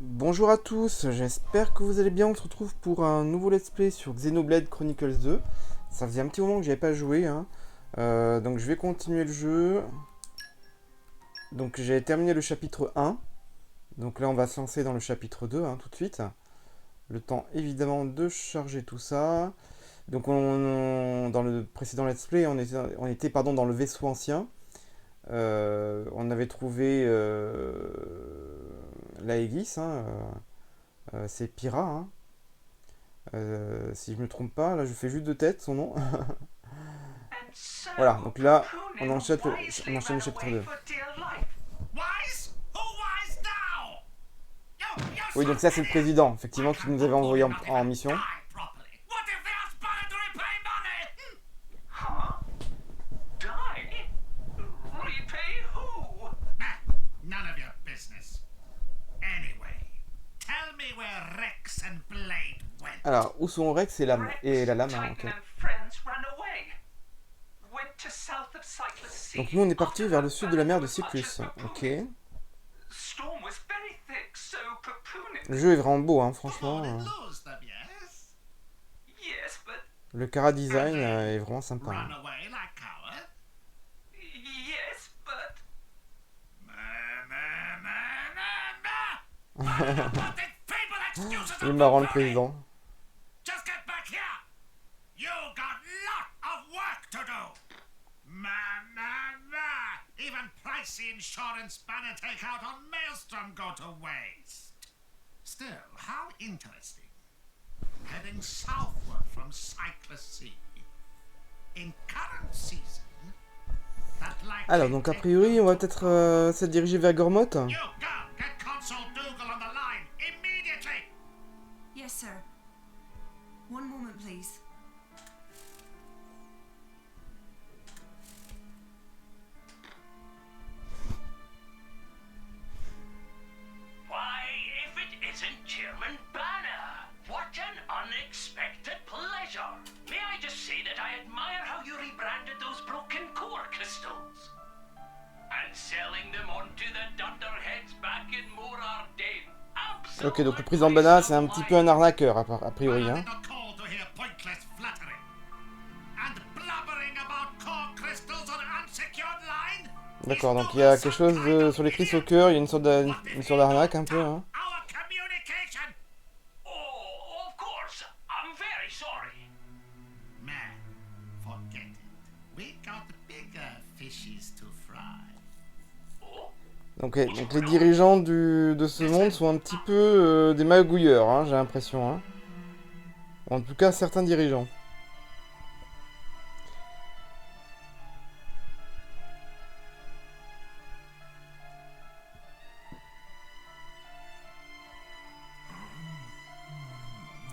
Bonjour à tous, j'espère que vous allez bien. On se retrouve pour un nouveau let's play sur Xenoblade Chronicles 2. Ça faisait un petit moment que j'avais pas joué, hein. Donc je vais continuer le jeu. Donc j'ai terminé le chapitre 1. Donc là on va se lancer dans le chapitre 2, hein, tout de suite. Le temps évidemment de charger tout ça. Donc dans le précédent let's play, on était dans le vaisseau ancien. On avait trouvé l'Aegis, hein, c'est Pyra, hein. Si je me trompe pas, là je fais juste de tête son nom. Voilà, donc là on enchaîne le chapitre 2. Oui, donc ça c'est le président, effectivement, qui nous avait envoyé en mission. None of your business. Anyway, tell me where Rex and Blade went. Alors, où sont Rex et la lame, hein, ok. Donc nous on est parti vers le sud de la mer de Cyprus. Ok. Le jeu est vraiment beau, hein, franchement. Lose them, yes? Le Cara design est vraiment sympa, Run hein. away like coward? Pathetic people excuses Il est of marrant le the président. Just get back here. You got lot of work to do. Even pricey insurance banner takeout on Maelstrom go to waste. Still, how interesting. Heading southward from Cyclus Sea. In current season, that likely Alors, donc a priori, on va peut-être se diriger vers Gormoth. You girl, get Consul Dougal on the line immediately. Yes, sir. One moment, please. Why, if it isn't Chairman Banner! What an unexpected pleasure! May I just say that I admire how you rebranded those broken core crystals? And selling them on to the dunderheads back in Morardale. Ok, donc le président Bana, c'est un petit peu un arnaqueur, a priori, hein. Not called to hear pointless flattery. And blabbering about core crystals on unsecured line? D'accord, donc il y a quelque chose sur les cris au cœur, il y a une sorte d'arnaque un peu, hein. Our communication! Oh, of course. I'm very sorry. Man, forget it. We got bigger fishes to fry. Oh, Donc les dirigeants de ce monde sont un petit peu des magouilleurs, hein, j'ai l'impression, hein. En tout cas, certains dirigeants.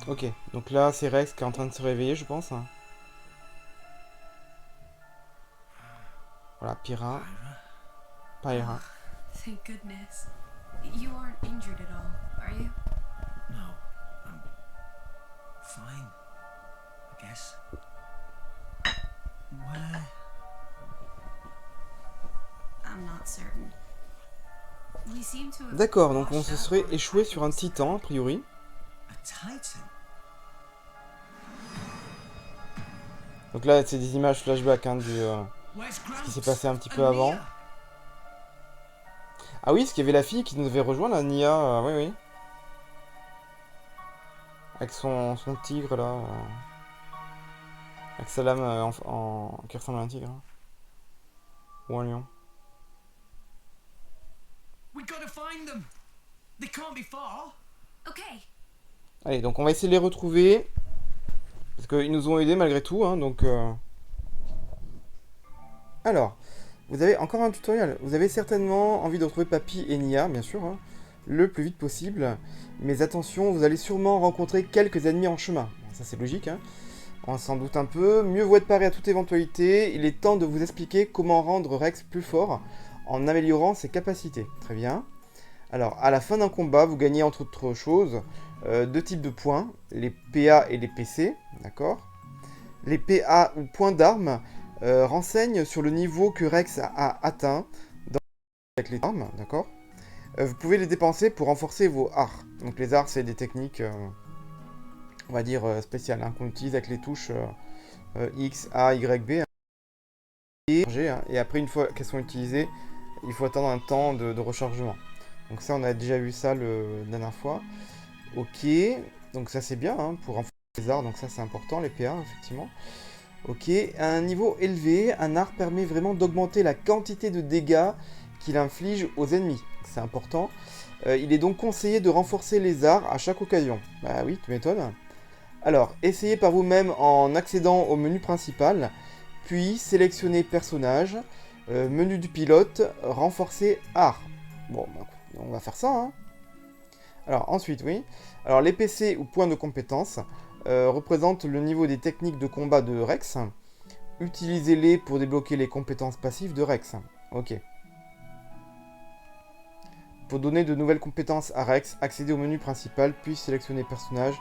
Ok, donc là, c'est Rex qui est en train de se réveiller, je pense, hein. Voilà, Pyra. Thank goodness. You aren't injured at all, are you? No, I'm fine, I guess. Where? I'm not certain. We seem to have D'accord, donc on washed se up serait on échoué sur un Titan's titan, a priori. A titan? Donc là, c'est des images flashback, hein, Where's ce qui Gramps? s'est passé un petit peu And avant. Nia? Ah oui, parce qu'il y avait la fille qui nous avait rejoint, la Nia, oui, oui. Avec son tigre, là. Avec sa lame qui ressemble à un tigre, hein. Ou un lion. We gotta find them. They can't be far. Okay. Allez, donc on va essayer de les retrouver. Parce qu'ils nous ont aidés malgré tout, hein, donc... Alors, vous avez encore un tutoriel. Vous avez certainement envie de retrouver Papy et Nia, bien sûr, hein, le plus vite possible. Mais attention, vous allez sûrement rencontrer quelques ennemis en chemin. Bon, ça c'est logique, hein. On s'en doute un peu. Mieux vaut être paré à toute éventualité. Il est temps de vous expliquer comment rendre Rex plus fort en améliorant ses capacités. Très bien. Alors, à la fin d'un combat, vous gagnez entre autres choses deux types de points, les PA et les PC, d'accord. Les PA ou points d'armes renseignent sur le niveau que Rex a atteint avec les armes, d'accord. Vous pouvez les dépenser pour renforcer vos arts. Donc les arts, c'est des techniques, on va dire, spéciales, hein, qu'on utilise avec les touches X, A, Y, B. Et après, une fois qu'elles sont utilisées, il faut attendre un temps de rechargement. Donc ça, on a déjà vu ça la dernière fois. Ok, donc ça c'est bien, hein, pour renforcer les arts, donc ça c'est important, les PA, effectivement. Ok, à un niveau élevé, un art permet vraiment d'augmenter la quantité de dégâts qu'il inflige aux ennemis. C'est important. Il est donc conseillé de renforcer les arts à chaque occasion. Bah oui, tu m'étonnes. Alors, essayez par vous-même en accédant au menu principal, puis sélectionnez personnage, menu du pilote, renforcer art. Bon, bah, on va faire ça, hein. Alors, ensuite, oui. Alors, les PC ou points de compétence représentent le niveau des techniques de combat de Rex. Utilisez-les pour débloquer les compétences passives de Rex. Ok. Pour donner de nouvelles compétences à Rex, accédez au menu principal, puis sélectionnez personnage,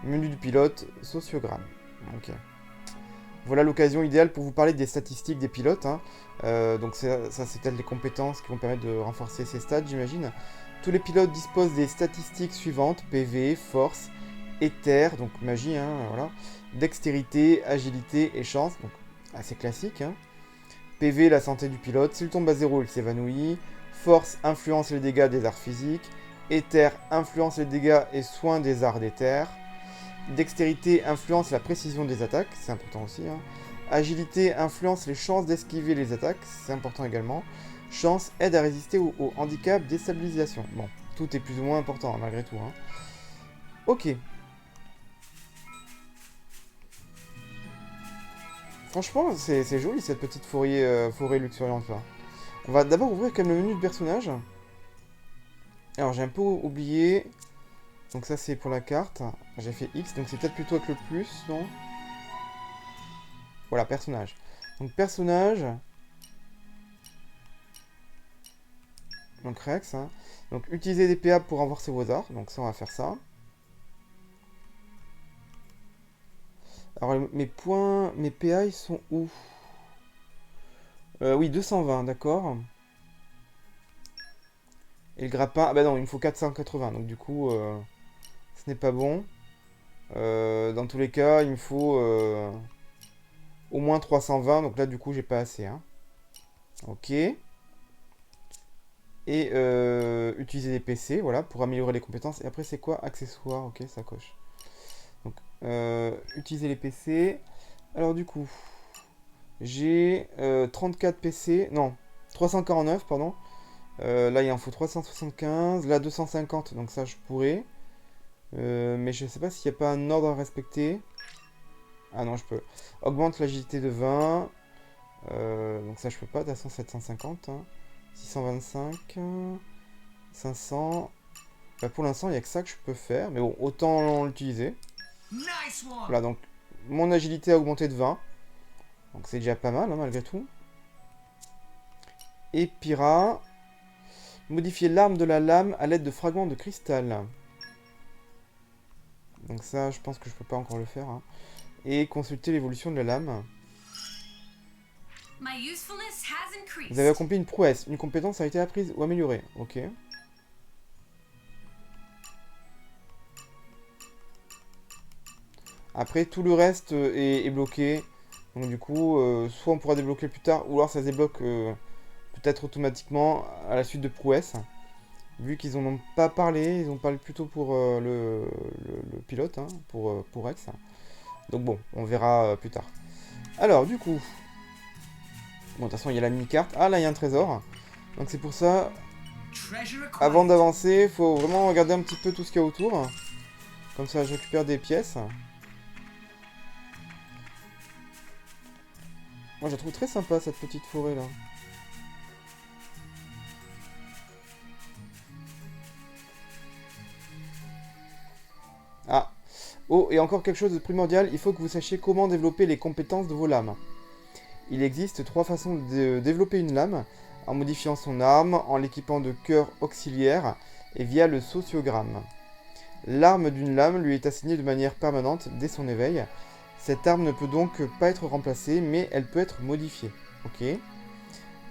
menu du pilote, sociogramme. Ok. Voilà l'occasion idéale pour vous parler des statistiques des pilotes, hein. Donc ça c'est peut-être les compétences qui vont permettre de renforcer ces stats, j'imagine. Tous les pilotes disposent des statistiques suivantes: PV, force, éther, donc magie, hein, voilà, dextérité, agilité et chance, donc assez classique, hein. PV, la santé du pilote, s'il tombe à 0, il s'évanouit. Force influence les dégâts des arts physiques. Éther influence les dégâts et soins des arts d'éther. Dextérité influence la précision des attaques, c'est important aussi, hein. Agilité influence les chances d'esquiver les attaques, c'est important également. Chance aide à résister au handicap déstabilisation. Bon, tout est plus ou moins important, hein, malgré tout, hein. Ok. Franchement, c'est joli cette petite forêt luxuriante là. On va d'abord ouvrir comme le menu de personnage. Alors j'ai un peu oublié. Donc ça c'est pour la carte. J'ai fait X, donc c'est peut-être plutôt avec le plus, non? Voilà, personnage. Donc personnage. Donc Rex, hein. Donc utilisez des PA pour renforcer vos arts. Donc ça on va faire ça. Alors mes points, mes PA ils sont où? Oui, 220, d'accord. Et le grappin, ah bah non, il me faut 480, donc du coup, ce n'est pas bon. Dans tous les cas, il me faut au moins 320, donc là du coup j'ai pas assez, hein. Ok. Et utiliser des PC, voilà, pour améliorer les compétences. Et après c'est quoi? Accessoires, ok, ça coche. Donc, utiliser les PC. Alors du coup, j'ai 34 PC, non, 349, pardon. Là il en faut 375, là 250, donc ça je pourrais. Mais je sais pas s'il n'y a pas un ordre à respecter. Ah non, je peux. Augmente l'agilité de 20. Donc ça je peux pas, de toute façon 750. Hein. 625. 500. Bah, pour l'instant il n'y a que ça que je peux faire. Mais bon, autant l'utiliser. Nice one. Voilà, donc mon agilité a augmenté de 20. Donc c'est déjà pas mal, hein, malgré tout. Et Pyra. Modifier l'arme de la lame à l'aide de fragments de cristal. Donc ça, je pense que je peux pas encore le faire, hein. Et consulter l'évolution de la lame. My usefulness has increased. Vous avez accompli une prouesse. Une compétence a été apprise ou améliorée. Ok. Après, tout le reste est bloqué. Donc du coup, soit on pourra débloquer plus tard, ou alors ça se débloque peut-être automatiquement à la suite de prouesse. Vu qu'ils en ont pas parlé, ils ont parlé plutôt pour le pilote, hein, pour Rex. Donc bon, on verra plus tard. Alors, du coup... Bon, de toute façon, il y a la mini-carte. Ah, là, il y a un trésor. Donc c'est pour ça, Treasure acquired. avant d'avancer, il faut vraiment regarder un petit peu tout ce qu'il y a autour. Comme ça, je récupère des pièces. Moi, je la trouve très sympa, cette petite forêt, là. Ah. Oh, et encore quelque chose de primordial, il faut que vous sachiez comment développer les compétences de vos lames. Il existe 3 façons de développer une lame, en modifiant son arme, en l'équipant de cœurs auxiliaires, et via le sociogramme. L'arme d'une lame lui est assignée de manière permanente dès son éveil. Cette arme ne peut donc pas être remplacée, mais elle peut être modifiée. Ok.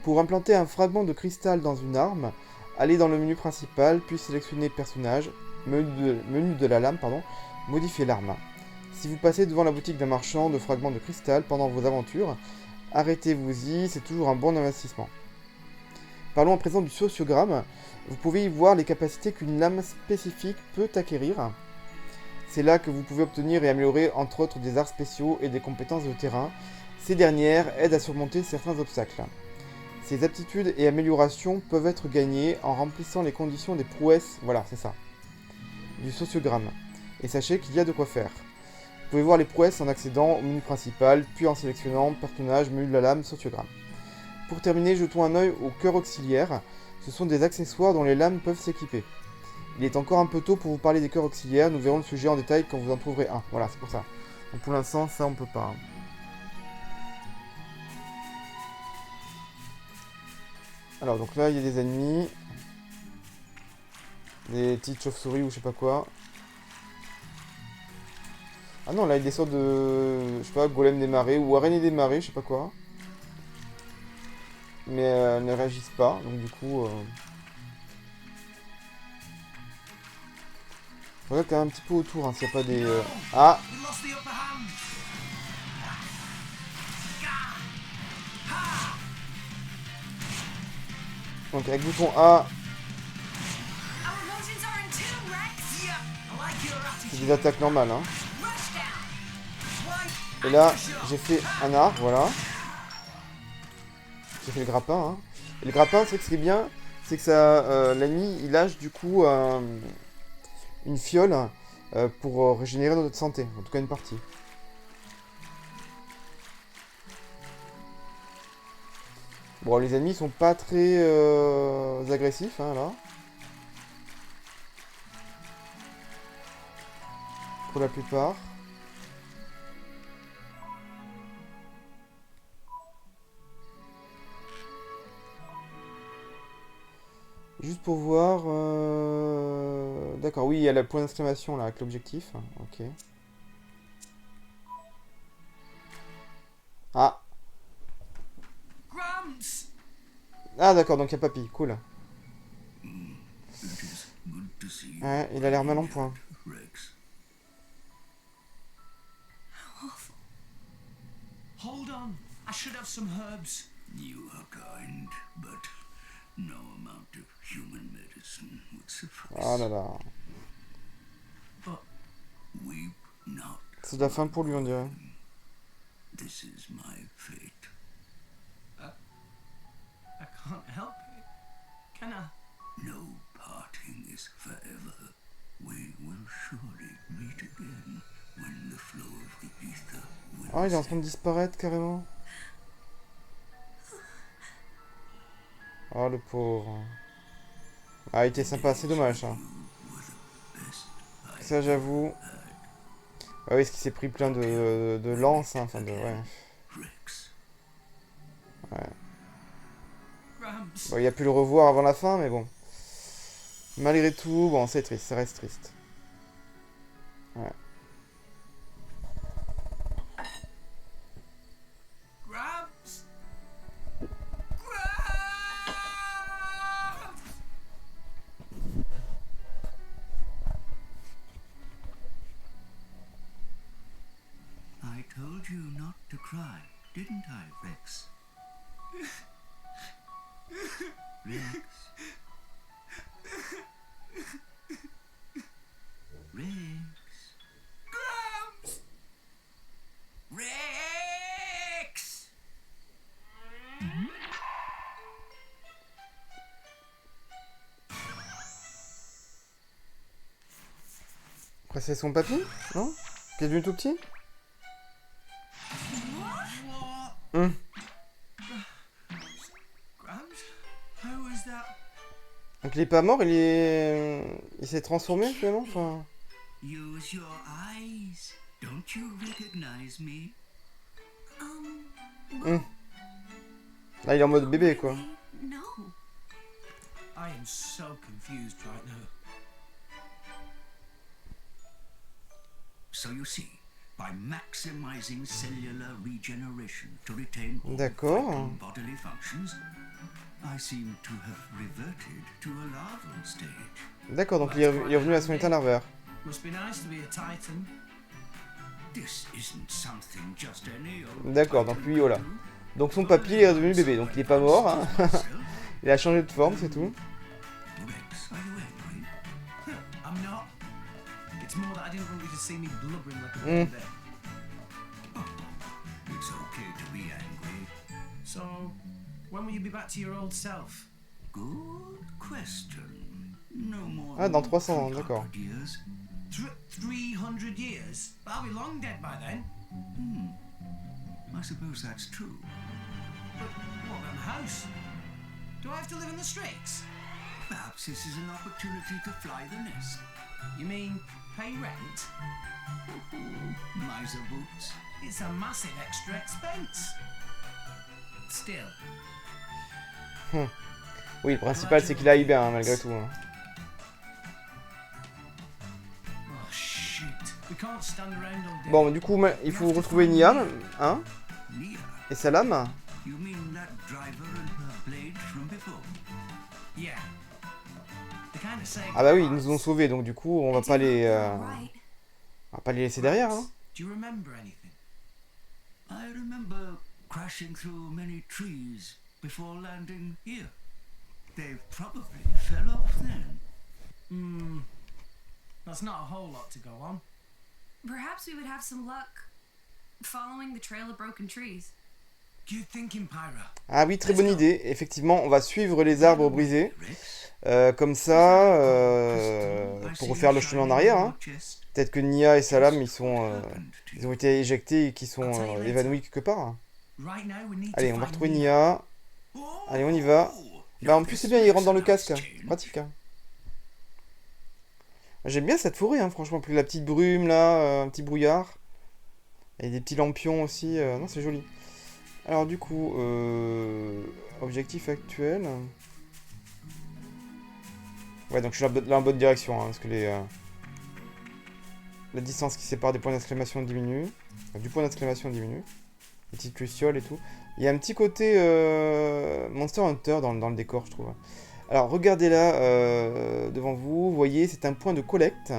Pour implanter un fragment de cristal dans une arme, allez dans le menu principal, puis sélectionnez personnage, menu de la lame, pardon, modifiez l'arme. Si vous passez devant la boutique d'un marchand de fragments de cristal pendant vos aventures, arrêtez-vous-y, c'est toujours un bon investissement. Parlons à présent du sociogramme. Vous pouvez y voir les capacités qu'une lame spécifique peut acquérir. C'est là que vous pouvez obtenir et améliorer entre autres des arts spéciaux et des compétences de terrain. Ces dernières aident à surmonter certains obstacles. Ces aptitudes et améliorations peuvent être gagnées en remplissant les conditions des prouesses, voilà c'est ça, du sociogramme. Et sachez qu'il y a de quoi faire. Vous pouvez voir les prouesses en accédant au menu principal, puis en sélectionnant personnage, menu de la lame, sociogramme. Pour terminer, jetons un œil au cœur auxiliaire. Ce sont des accessoires dont les lames peuvent s'équiper. Il est encore un peu tôt pour vous parler des cœurs auxiliaires, nous verrons le sujet en détail quand vous en trouverez un. Voilà, c'est pour ça. Donc pour l'instant, ça on peut pas. Alors donc là, il y a des ennemis. Des petites chauves-souris ou je sais pas quoi. Ah non, là il y a des sortes de... je sais pas, golem des marées ou araignée des marées, je sais pas quoi. Mais elles ne réagissent pas, donc du coup... regarde quand même un petit peu autour, hein, s'il n'y a pas des... Ah! We lost the upper hand. Donc avec bouton A, Our emotions are in tune, Rex. Yeah, I like your c'est attitude. des attaques normales. Hein. Rush down. Why? Et là, j'ai fait un arc, voilà. J'ai fait le grappin. Hein. Et le grappin, c'est que ce qui est bien, c'est que ça, l'ennemi, il lâche du coup une fiole pour régénérer notre santé. En tout cas, une partie. Bon, les ennemis sont pas très agressifs, hein, là. Pour la plupart. Juste pour voir... D'accord, oui, il y a le point d'exclamation là avec l'objectif. Ok. Ah. Gramps! Ah d'accord, donc il y a Papy, cool. It is good to see you, Ouais, il a l'air mal en point. Rex. Hold on. I should have some herbs. You are kind, but no amount of human medicine would suffice. Ah là là. Weep not. C'est de la fin pour lui, on dirait. This is my fate. I can't help it. Can I? No parting is forever. We will surely meet again when the flow of the ether will Ah, il est en train de disparaître carrément. Oh le pauvre. Ah, il était sympa, c'est dommage. Hein. Ça, j'avoue. Ah oui, parce qu'il s'est pris plein de lances, hein, enfin de... Ouais. Rex. Ouais. Gramps. Bon, il a pu le revoir avant la fin, mais bon. Malgré tout, bon, c'est triste, ça reste triste. Ouais. Gramps. Gramps. I told you not to cry, didn't I, Rex? Rex. Rex. Gramps. Rex. Après, c'est son papy, non? Qui est devenu tout petit? Hum. Gramps? How was that? Donc il est pas mort, il s'est transformé finalement, enfin... Use your eyes. Don't you recognize me? Là, il est en mode bébé, quoi. No. I am so confused right now. So you see, by maximizing cellular regeneration to retain all D'accord. vital bodily functions, I seem to have reverted to a larval stage. D'accord, donc il est revenu à son état larvaire. Must be nice to be a titan. This isn't something just any old D'accord, donc lui, voilà. Donc son papy il est redevenu bébé, donc il est pas mort, hein. Il a changé de forme, c'est tout. Rex, are you angry? I'm not. It's more that I didn't want you to see me blubbering like a baby. It's okay to be angry. So, when will you be back to your old self? Good question. No more Ah, dans than 300 ans, d'accord. 300 years. 300 years? But I'll be long dead by then. I suppose that's true. But what about my house? Do I have to live in the streets? Perhaps this is an opportunity to fly the nest. You mean pay rent? Miser boots. It's a massive extra expense. Still, Oui, le principal c'est qu'il aille bien, hein, malgré tout. Hein. oh shit, we can't stand around all day. Bon, du coup, il faut retrouver Nia, hein, Nia, et sa lame. you mean that driver and her blade from before? Yeah. They kind of say. Ah bah oui, ils nous ont sauvés, donc du coup, on va pas les, Right. on va pas les laisser derrière. Hein. Do you remember anything? I remember crashing through many trees before landing here. They probably fell off then. That's not a whole lot to go on. Perhaps we would have some luck following the trail of broken trees. Good thinking, Pyra. Ah oui, très bonne idée. Effectivement, on va suivre les arbres brisés. Comme ça, pour refaire le chemin en arrière. Hein. Peut-être que Nia et sa lame, ils ont été éjectés et qu'ils sont évanouis quelque part. Right now we need Allez, to on va find retrouver Nia. Nia. Allez, on y va. Bah, en plus, c'est bien, il rentre dans le casque. C'est pratique. Hein. J'aime bien cette forêt, hein, franchement. Plus la petite brume, là, un petit brouillard. Et des petits lampions aussi. Non, c'est joli. Alors, du coup, objectif actuel. Ouais, donc je suis là en bonne direction, hein, parce que la distance qui sépare des points d'exclamation diminue. Du point d'exclamation diminue. Les petites lucioles et tout. Il y a un petit côté Monster Hunter dans le décor, je trouve. Alors, regardez là, devant vous. Vous voyez, c'est un point de collecte.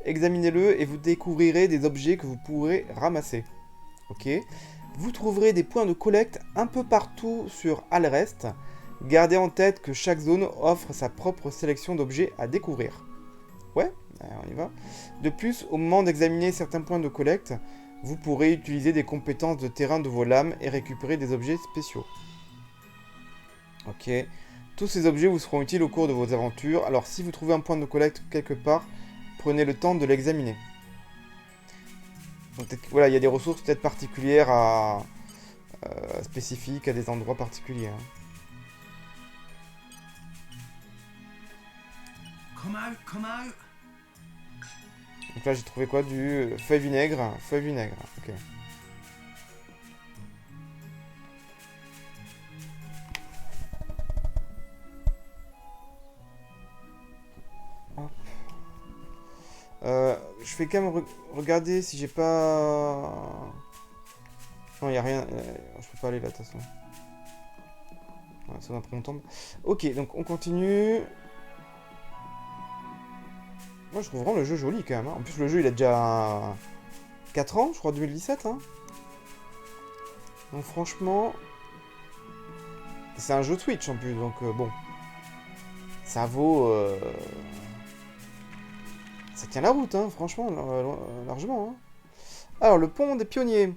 Examinez-le et vous découvrirez des objets que vous pourrez ramasser. Ok. Vous trouverez des points de collecte un peu partout sur Alrest. Gardez en tête que chaque zone offre sa propre sélection d'objets à découvrir. Ouais, on y va. De plus, au moment d'examiner certains points de collecte, vous pourrez utiliser des compétences de terrain de vos lames et récupérer des objets spéciaux. Ok. Tous ces objets vous seront utiles au cours de vos aventures, alors si vous trouvez un point de collecte quelque part, prenez le temps de l'examiner. Voilà, il y a des ressources peut-être particulières spécifiques à des endroits particuliers. Hein. Come out. Donc là j'ai trouvé quoi? Du feuille vinaigre. Feuille vinaigre, ok. Hop. Je vais quand même regarder si j'ai pas... Non, il n'y a rien. Je peux pas aller là de toute façon. Ouais, ça va prendre longtemps. Ok, donc on continue. Moi je trouve vraiment le jeu joli quand même. Hein. En plus le jeu il a déjà 4 ans, je crois 2017. Hein. Donc franchement... C'est un jeu Switch en plus, donc bon. Ça vaut... Ça tient la route, hein, franchement, largement. Hein. Alors le pont des pionniers.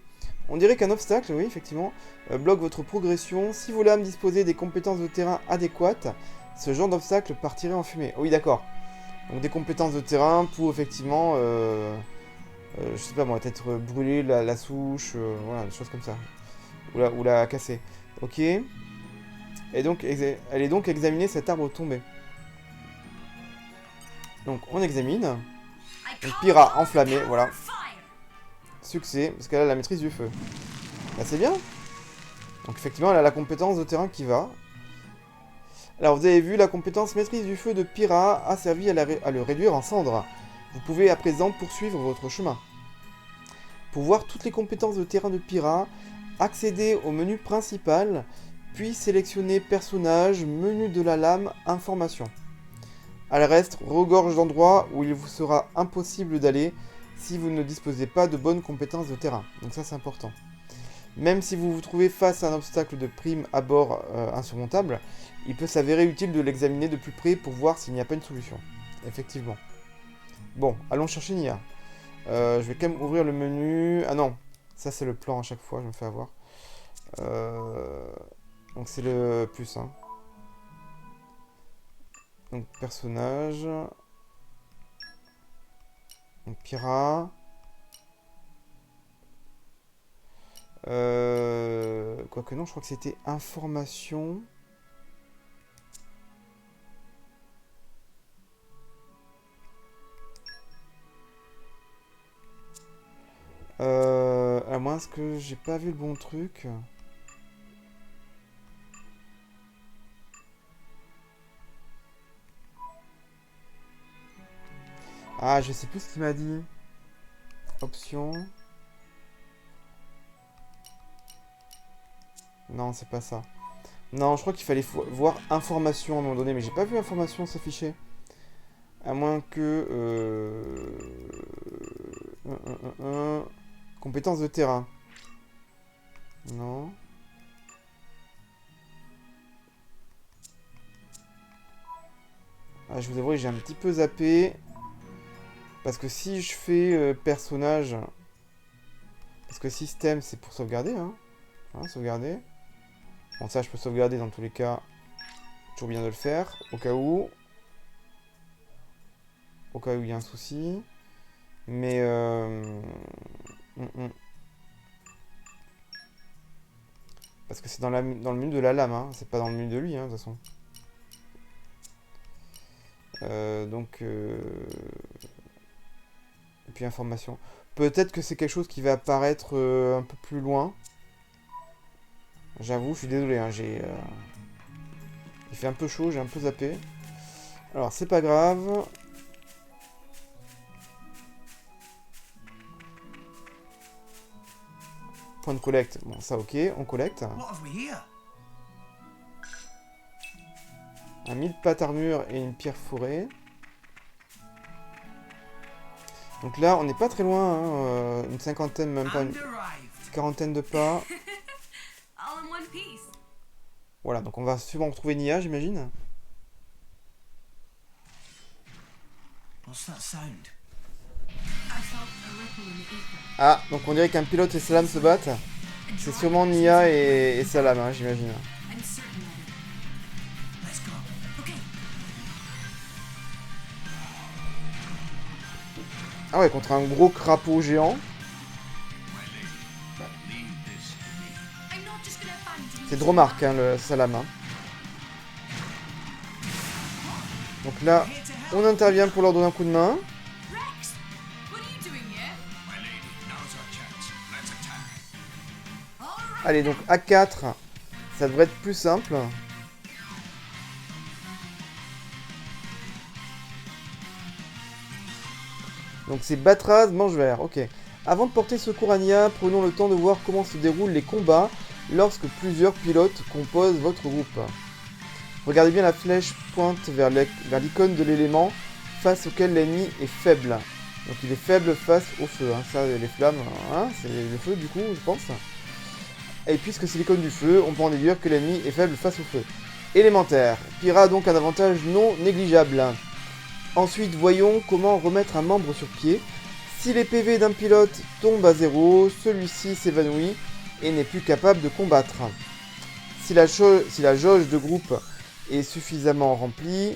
On dirait qu'un obstacle, oui effectivement, bloque votre progression. Si vos lames disposaient des compétences de terrain adéquates, ce genre d'obstacle partirait en fumée. Oh, oui d'accord. Donc des compétences de terrain pour effectivement, je sais pas moi, peut-être brûler la souche, voilà, des choses comme ça. Ou la casser. Ok. Et donc, allez donc examiner cet arbre tombé. Donc on examine. Donc Pyra enflammé, voilà. Succès, parce qu'elle a la maîtrise du feu. Bah c'est bien. Donc effectivement elle a la compétence de terrain qui va. Alors vous avez vu, la compétence maîtrise du feu de Pyra a servi à le réduire en cendres. Vous pouvez à présent poursuivre votre chemin. Pour voir toutes les compétences de terrain de Pyra, accédez au menu principal, Puis sélectionnez personnage, menu de la lame, information. Elle reste regorge d'endroits où il vous sera impossible d'aller si vous ne disposez pas de bonnes compétences de terrain. Donc ça c'est important. Même si vous vous trouvez face à un obstacle de prime abord insurmontable, il peut s'avérer utile de l'examiner de plus près pour voir s'il n'y a pas une solution. Effectivement. Bon, allons chercher Nia. Je vais quand même ouvrir le menu... Ah non, ça c'est le plan à chaque fois, je me fais avoir. Donc c'est le plus, hein. Donc personnage... Donc Pyrrha... Quoique non, je crois que c'était information... à moins que j'ai pas vu le bon truc. Ah, je sais plus ce qu'il m'a dit. Option. Non, c'est pas ça. Non, je crois qu'il fallait voir information à un moment donné, mais j'ai pas vu information s'afficher. À moins que... Compétences de terrain. Non. Ah, je vous avoue, j'ai un petit peu zappé. Parce que si je fais personnage... Parce que système, c'est pour sauvegarder, hein. Hein, sauvegarder. Bon, ça, je peux sauvegarder dans tous les cas. Toujours bien de le faire, au cas où. Au cas où il y a un souci. Mais... Parce que c'est dans le menu de la lame, hein. C'est pas dans le menu de lui, hein, de toute façon. Et puis information. Peut-être que c'est quelque chose qui va apparaître un peu plus loin. J'avoue, je suis désolé, hein, il fait un peu chaud, j'ai un peu zappé. Alors, c'est pas grave. Point de collecte. Bon, ça, ok, on collecte. What have we here? Un 1000 pattes armure et une pierre fourrée. Donc là, on n'est pas très loin, hein, une cinquantaine, même pas une And arrived. quarantaine de pas. All in one piece. Voilà, donc on va sûrement retrouver Nia, j'imagine. What's that sound? I felt a ripple in the ether. Ah, donc on dirait qu'un pilote et Salam se battent. C'est sûrement Nia et Salam, hein, j'imagine. I'm certain of it. Let's go. Okay. Ah ouais, contre un gros crapaud géant. I'm not just gonna abandon C'est you. Dromark, hein, le Salam. Hein. Donc là, on intervient pour leur donner un coup de main. Rex, what are you doing here? My lady, now's our chance. Let's attack. All right. Allez, donc A4, ça devrait être plus simple. Donc c'est Batraz, mange vert, ok. Avant de porter secours à Nia, prenons le temps de voir comment se déroulent les combats lorsque plusieurs pilotes composent votre groupe. Regardez bien la flèche pointe vers l'icône de l'élément face auquel l'ennemi est faible. Donc il est faible face au feu, hein. Ça, les flammes, hein, c'est le feu du coup, je pense. Et puisque c'est l'icône du feu, on peut en déduire que l'ennemi est faible face au feu. Élémentaire. Pyrrha a donc un avantage non négligeable. Ensuite, voyons comment remettre un membre sur pied. Si les PV d'un pilote tombent à 0, celui-ci s'évanouit et n'est plus capable de combattre. Si la jauge de groupe est suffisamment remplie,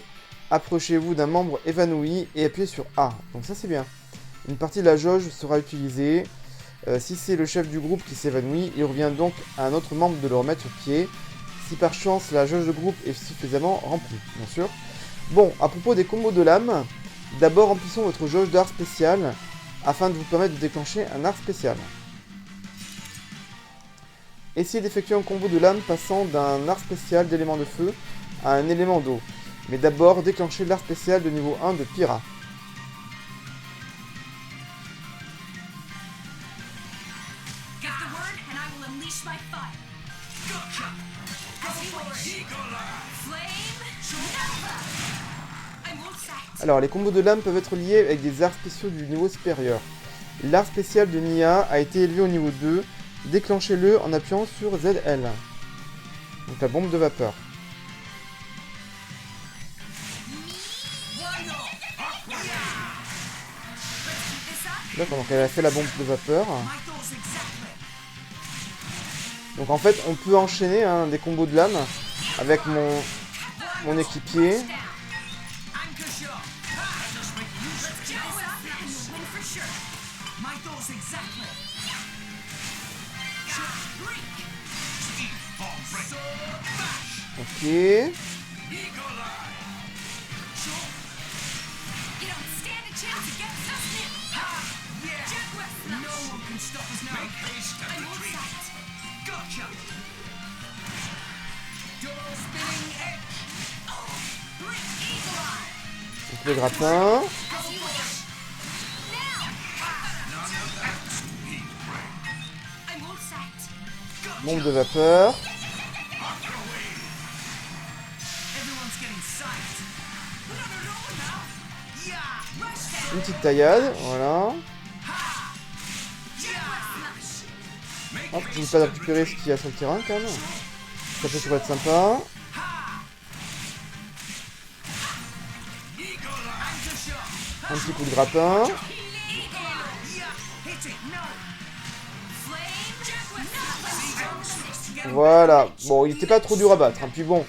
approchez-vous d'un membre évanoui et appuyez sur A. Donc ça c'est bien. Une partie de la jauge sera utilisée. Si c'est le chef du groupe qui s'évanouit, il revient donc à un autre membre de le remettre sur pied. Si par chance la jauge de groupe est suffisamment remplie, bien sûr. Bon, à propos des combos de lame, d'abord remplissons votre jauge d'art spécial afin de vous permettre de déclencher un art spécial. Essayez d'effectuer un combo de lame passant d'un art spécial d'élément de feu à un élément d'eau. Mais d'abord, déclenchez l'art spécial de niveau 1 de Pyrrha. Give the word and I will unleash my fire. Gotcha. Alors, les combos de lame peuvent être liés avec des arts spéciaux du niveau supérieur. L'art spécial de Nia a été élevé au niveau 2. Déclenchez-le en appuyant sur ZL. Donc la bombe de vapeur. D'accord, donc elle a fait la bombe de vapeur. Donc en fait, on peut enchaîner hein, des combos de lame avec mon équipier. Ok. Donc le grappin. Bombe de vapeur. Une petite taillade, voilà. Hop, je ne vais pas récupérer ce qu'il y a sur le terrain quand même. Ça peut être sympa. Un petit coup de grappin. Voilà. Bon, il n'était pas trop dur à battre. Hein. Puis bon,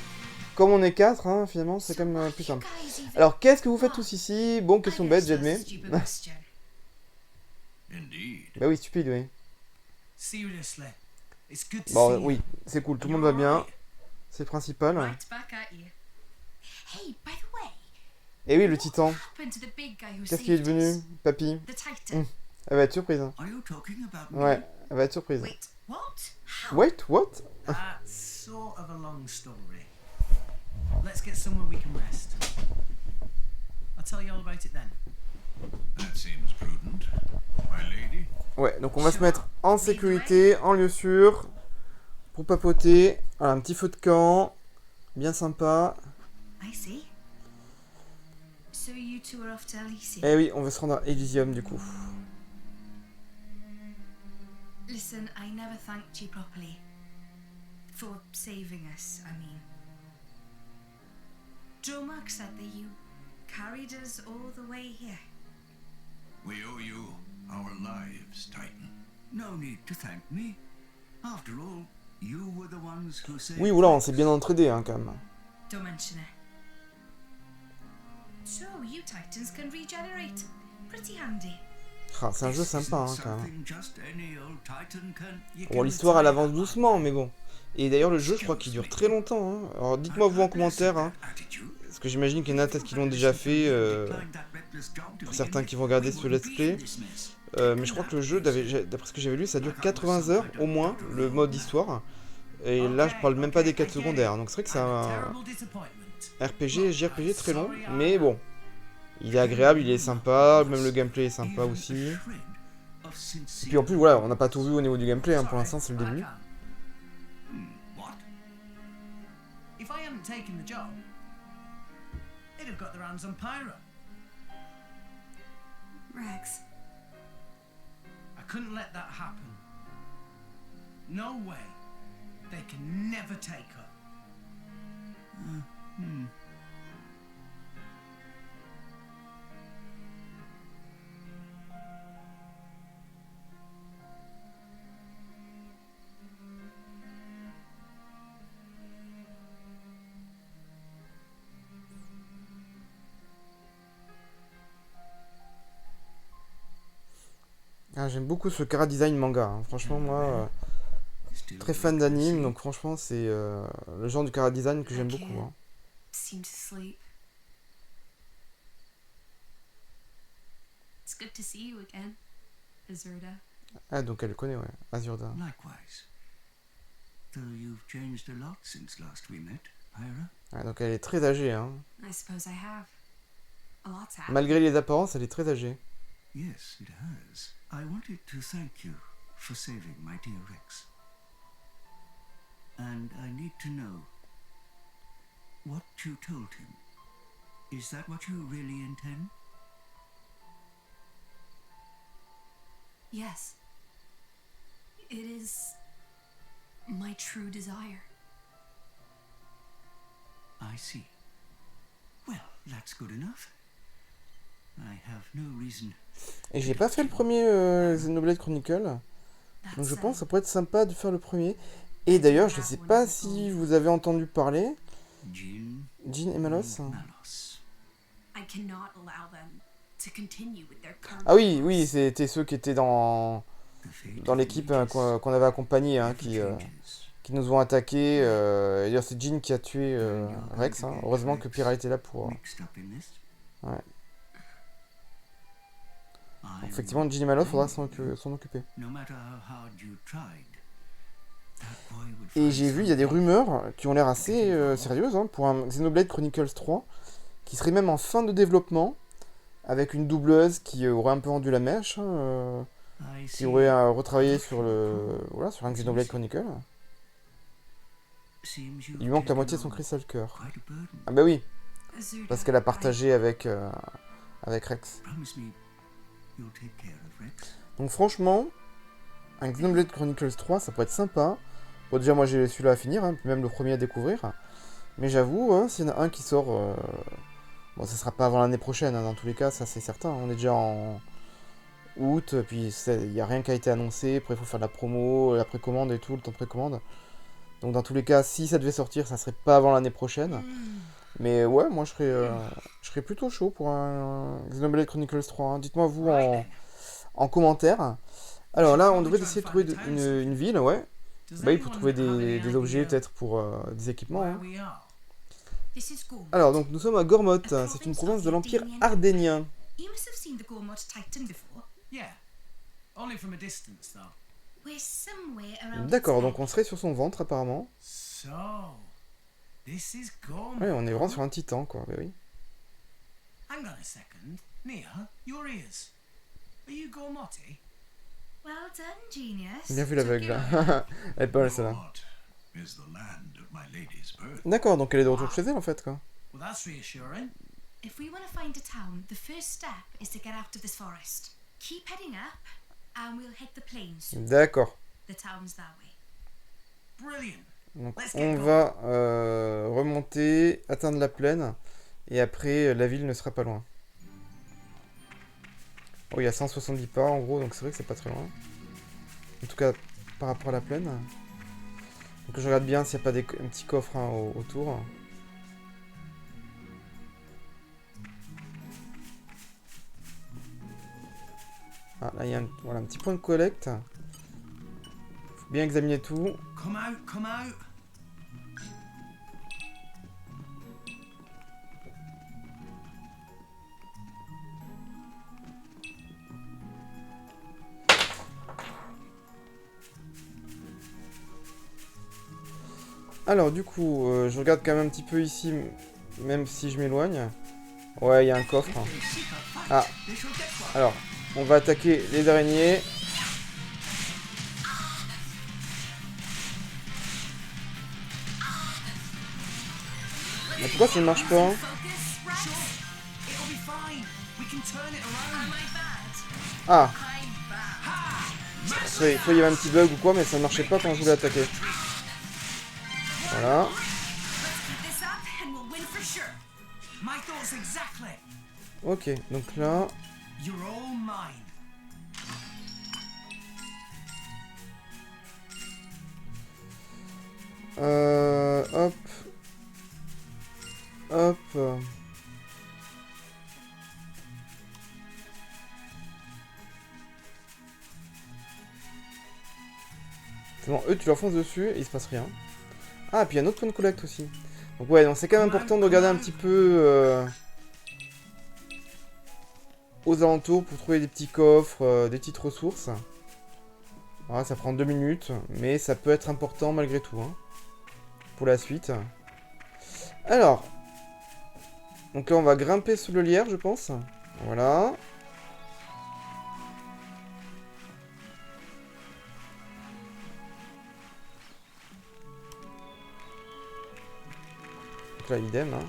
comme on est 4, hein, finalement, c'est quand même plus simple. Alors, qu'est-ce que vous faites tous ici? Bon, question bête, j'admets. Bah oui, stupide, oui. Bon, oui, c'est cool, tout le monde va bien. C'est le principal. Et oui, le titan. Qu'est-ce qu'il est devenu, papy? Elle va être surprise. Hein. Ouais, elle va être surprise. Wait, what? Sort of a long story. Let's get somewhere we can rest. I'll tell you all about it then. That seems prudent, my lady. Ouais, donc on va se mettre en sécurité, en lieu sûr, pour papoter. Voilà, un petit feu de camp, bien sympa. I see. So you two are off to Elysium. Et oui, on va se rendre à Elysium du coup. Listen, I never thanked you properly. For saving us, I mean. Dromark said that you carried us all the way here. We owe you our lives, Titan. No need to thank me. After all, you were the ones who saved. Oui, oula, on s'est bien entraidé hein, quand même. Don't mention it. So, you Titans can regenerate. Pretty handy. Ah, c'est un jeu sympa hein, quand même. Something just any old Titan can. Bon, l'histoire elle avance doucement, mais bon. Et d'ailleurs, le jeu, je crois qu'il dure très longtemps. Hein. Alors, dites-moi vous en commentaire. Hein. Parce que j'imagine qu'il y en a peut-être qui l'ont déjà fait. Pour certains qui vont regarder ce let's play. Mais je crois que le jeu, d'après ce que j'avais lu, ça dure 80 heures au moins, le mode histoire. Et là, je parle même pas des quêtes secondaires. Donc c'est vrai que c'est un RPG, JRPG très long. Mais bon, il est agréable, il est sympa. Même le gameplay est sympa aussi. Et puis en plus, voilà, on n'a pas tout vu au niveau du gameplay. Hein. Pour l'instant, c'est le début. If I hadn't taken the job, they'd have got their hands on Pyro. Rex. I couldn't let that happen. No way. They can never take her. Ah, j'aime beaucoup ce chara design manga. Hein. Franchement, moi, très fan d'anime, donc franchement, c'est le genre du chara design que j'aime beaucoup. Hein. Seem to sleep. It's good to see you again, Azurda. Ah, donc elle le connaît, ouais. Azurda. Likewise. Though you've changed a lot since last we met, Pyra. Ah, donc elle est très âgée. Hein. I suppose I have. A lot's happened. Malgré les apparences, elle est très âgée. Yes, it has. I wanted to thank you for saving my dear Rex. And I need to know what you told him. Is that what you really intend? Yes. It is my true desire. I see. Well, that's good enough. I have no reason. Et j'ai pas fait le premier Xenoblade Chronicle. Donc je pense que ça pourrait être sympa de faire le premier. Et d'ailleurs, je ne sais pas si vous avez entendu parler. Jean et Malos. Ah oui, oui, c'était ceux qui étaient dans l'équipe qu'on avait accompagnée, hein, qui nous ont attaqués. D'ailleurs, c'est Jean qui a tué Rex. Hein. Heureusement que Pyra était là pour... Ouais. Donc, effectivement, Jean et Malos, il faudra s'en occuper. Et j'ai vu, il y a des rumeurs qui ont l'air assez sérieuses hein, pour un Xenoblade Chronicles 3 qui serait même en fin de développement avec une doubleuse qui aurait un peu rendu la mèche, hein, qui aurait retravaillé sur sur un Xenoblade Chronicle. Il lui manque la moitié de son Crystal Cœur. Ah bah oui, parce qu'elle a partagé avec Rex. Donc franchement, un Xenoblade Chronicles 3, ça pourrait être sympa. Bon, déjà, moi, j'ai celui-là à finir, hein, puis même le premier à découvrir. Mais j'avoue, hein, s'il y en a un qui sort... Bon, ça sera pas avant l'année prochaine, hein, dans tous les cas, ça c'est certain. On est déjà en août, puis il n'y a rien qui a été annoncé. Après, il faut faire de la promo, la précommande et tout, le temps de précommande. Donc, dans tous les cas, si ça devait sortir, ça serait pas avant l'année prochaine. Mais ouais, moi, je serais plutôt chaud pour un Xenoblade Chronicles 3. Hein. Dites-moi, vous, en commentaire. Alors là, on devrait essayer de trouver une ville, ouais. Bah oui, pour trouver des objets, peut-être pour des équipements. Hein. Alors, donc, nous sommes à Gormoth. C'est une province de l'Empire ardennien. D'accord, donc on serait sur son ventre, apparemment. Ouais, on est vraiment sur un titan, quoi. Bah oui. Hang on a second. Nia, your ears. Are you Gormotti? Well done, genius. Bien vu l'aveugle. Elle est pas mal, celle-là. D'accord, donc elle est de retour chez elle, en fait, quoi. Well, that's reassuring. If we want to find a town, the first step is to get out of this forest. Keep heading up, and we'll hit the plains soon. D'accord. The town's that way. Brilliant. Donc on va remonter, atteindre la plaine, et après la ville ne sera pas loin. Oh, il y a 170 pas en gros, donc c'est vrai que c'est pas très loin. En tout cas, par rapport à la plaine. Donc je regarde bien s'il n'y a pas un petit coffre hein, autour. Ah, là il y a un petit point de collecte. Faut bien examiner tout. Come out, come out. Alors du coup, je regarde quand même un petit peu ici, même si je m'éloigne. Ouais, il y a un coffre. Ah, alors, on va attaquer les araignées. Mais pourquoi ça ne marche pas? Ah, soit il y avait un petit bug ou quoi, mais ça ne marchait pas quand je voulais attaquer. Voilà. Ok, donc là... hop. Hop. C'est bon, eux tu leur fonces dessus et il se passe rien. Ah, puis il y a un autre point de collecte aussi. Donc ouais, donc c'est quand même important de regarder un petit peu aux alentours pour trouver des petits coffres, des petites ressources. Voilà, ça prend 2 minutes, mais ça peut être important malgré tout, hein, pour la suite. Alors, donc là on va grimper sous le lierre, je pense. Voilà. Donc là, idem. Hein.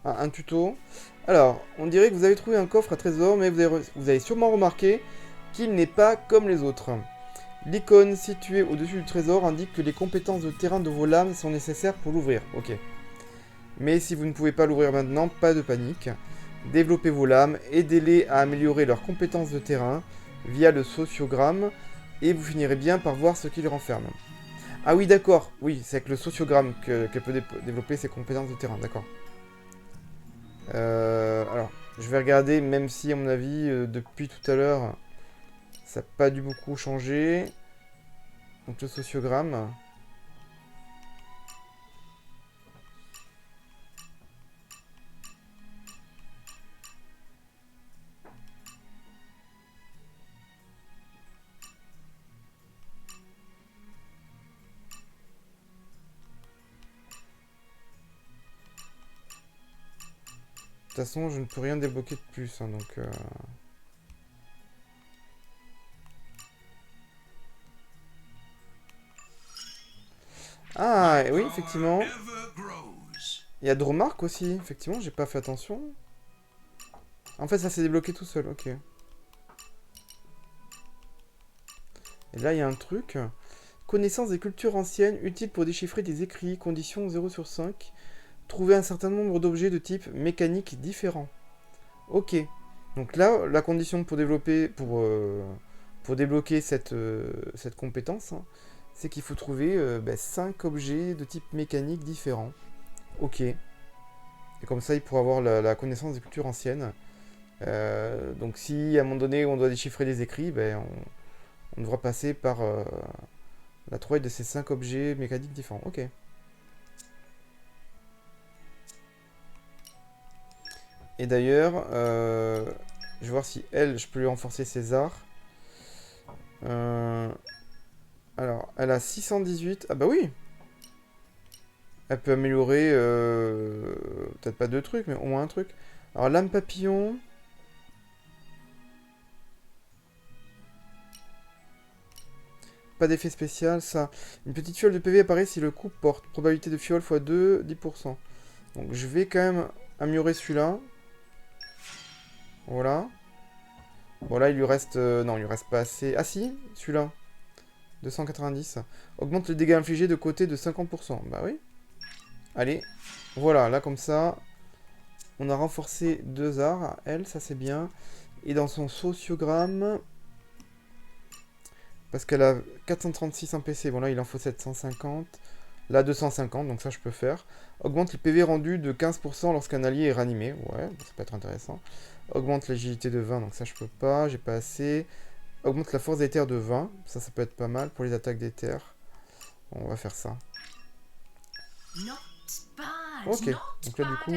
Ah, un tuto. Alors, on dirait que vous avez trouvé un coffre à trésor, mais vous avez sûrement remarqué qu'il n'est pas comme les autres. L'icône située au-dessus du trésor indique que les compétences de terrain de vos lames sont nécessaires pour l'ouvrir. Ok. Mais si vous ne pouvez pas l'ouvrir maintenant, pas de panique. Développez vos lames, aidez-les à améliorer leurs compétences de terrain via le sociogramme, et vous finirez bien par voir ce qui les renferme. Ah oui, d'accord. Oui, c'est avec le sociogramme qu'elle peut développer ses compétences de terrain, d'accord. Alors, je vais regarder, même si à mon avis, depuis tout à l'heure, ça n'a pas dû beaucoup changer. Donc le sociogramme. De toute façon, je ne peux rien débloquer de plus, hein, donc... Ah, oui, effectivement. Il y a Dromark aussi, effectivement, j'ai pas fait attention. En fait, ça s'est débloqué tout seul, ok. Et là, il y a un truc. Connaissance des cultures anciennes, utile pour déchiffrer des écrits, condition 0 sur 5. Trouver un certain nombre d'objets de type mécanique différents. Ok. Donc là, la condition pour développer, pour débloquer cette compétence, hein, c'est qu'il faut trouver 5 objets de type mécanique différents. Ok. Et comme ça, il pourra avoir la connaissance des cultures anciennes. Donc si à un moment donné, on doit déchiffrer des écrits, on devra passer par la trouvaille de ces 5 objets mécaniques différents. Ok. Et d'ailleurs, je vais voir si elle, je peux lui renforcer ses arts. Alors, elle a 618. Ah bah oui. Elle peut améliorer, peut-être pas 2 trucs, mais au moins un truc. Alors, lame papillon. Pas d'effet spécial, ça. Une petite fiole de PV apparaît si le coup porte. Probabilité de fiole x2, 10%. Donc, je vais quand même améliorer celui-là. Voilà. Bon, là, il lui reste... non, il lui reste pas assez. Ah si, celui-là. 290. Augmente le dégât infligé de côté de 50%. Bah oui. Allez. Voilà, là, comme ça. On a renforcé 2 arts à elle, ça c'est bien. Et dans son sociogramme... Parce qu'elle a 436 en PC. Bon, là, il en faut 750. Là, 250, donc ça, je peux faire. Augmente le PV rendu de 15% lorsqu'un allié est ranimé. Ouais, ça peut être intéressant. Augmente l'agilité de 20, donc ça, je peux pas. J'ai pas assez. Augmente la force d'éther de 20. Ça peut être pas mal pour les attaques d'éther. On va faire ça. Ok, donc là, du coup...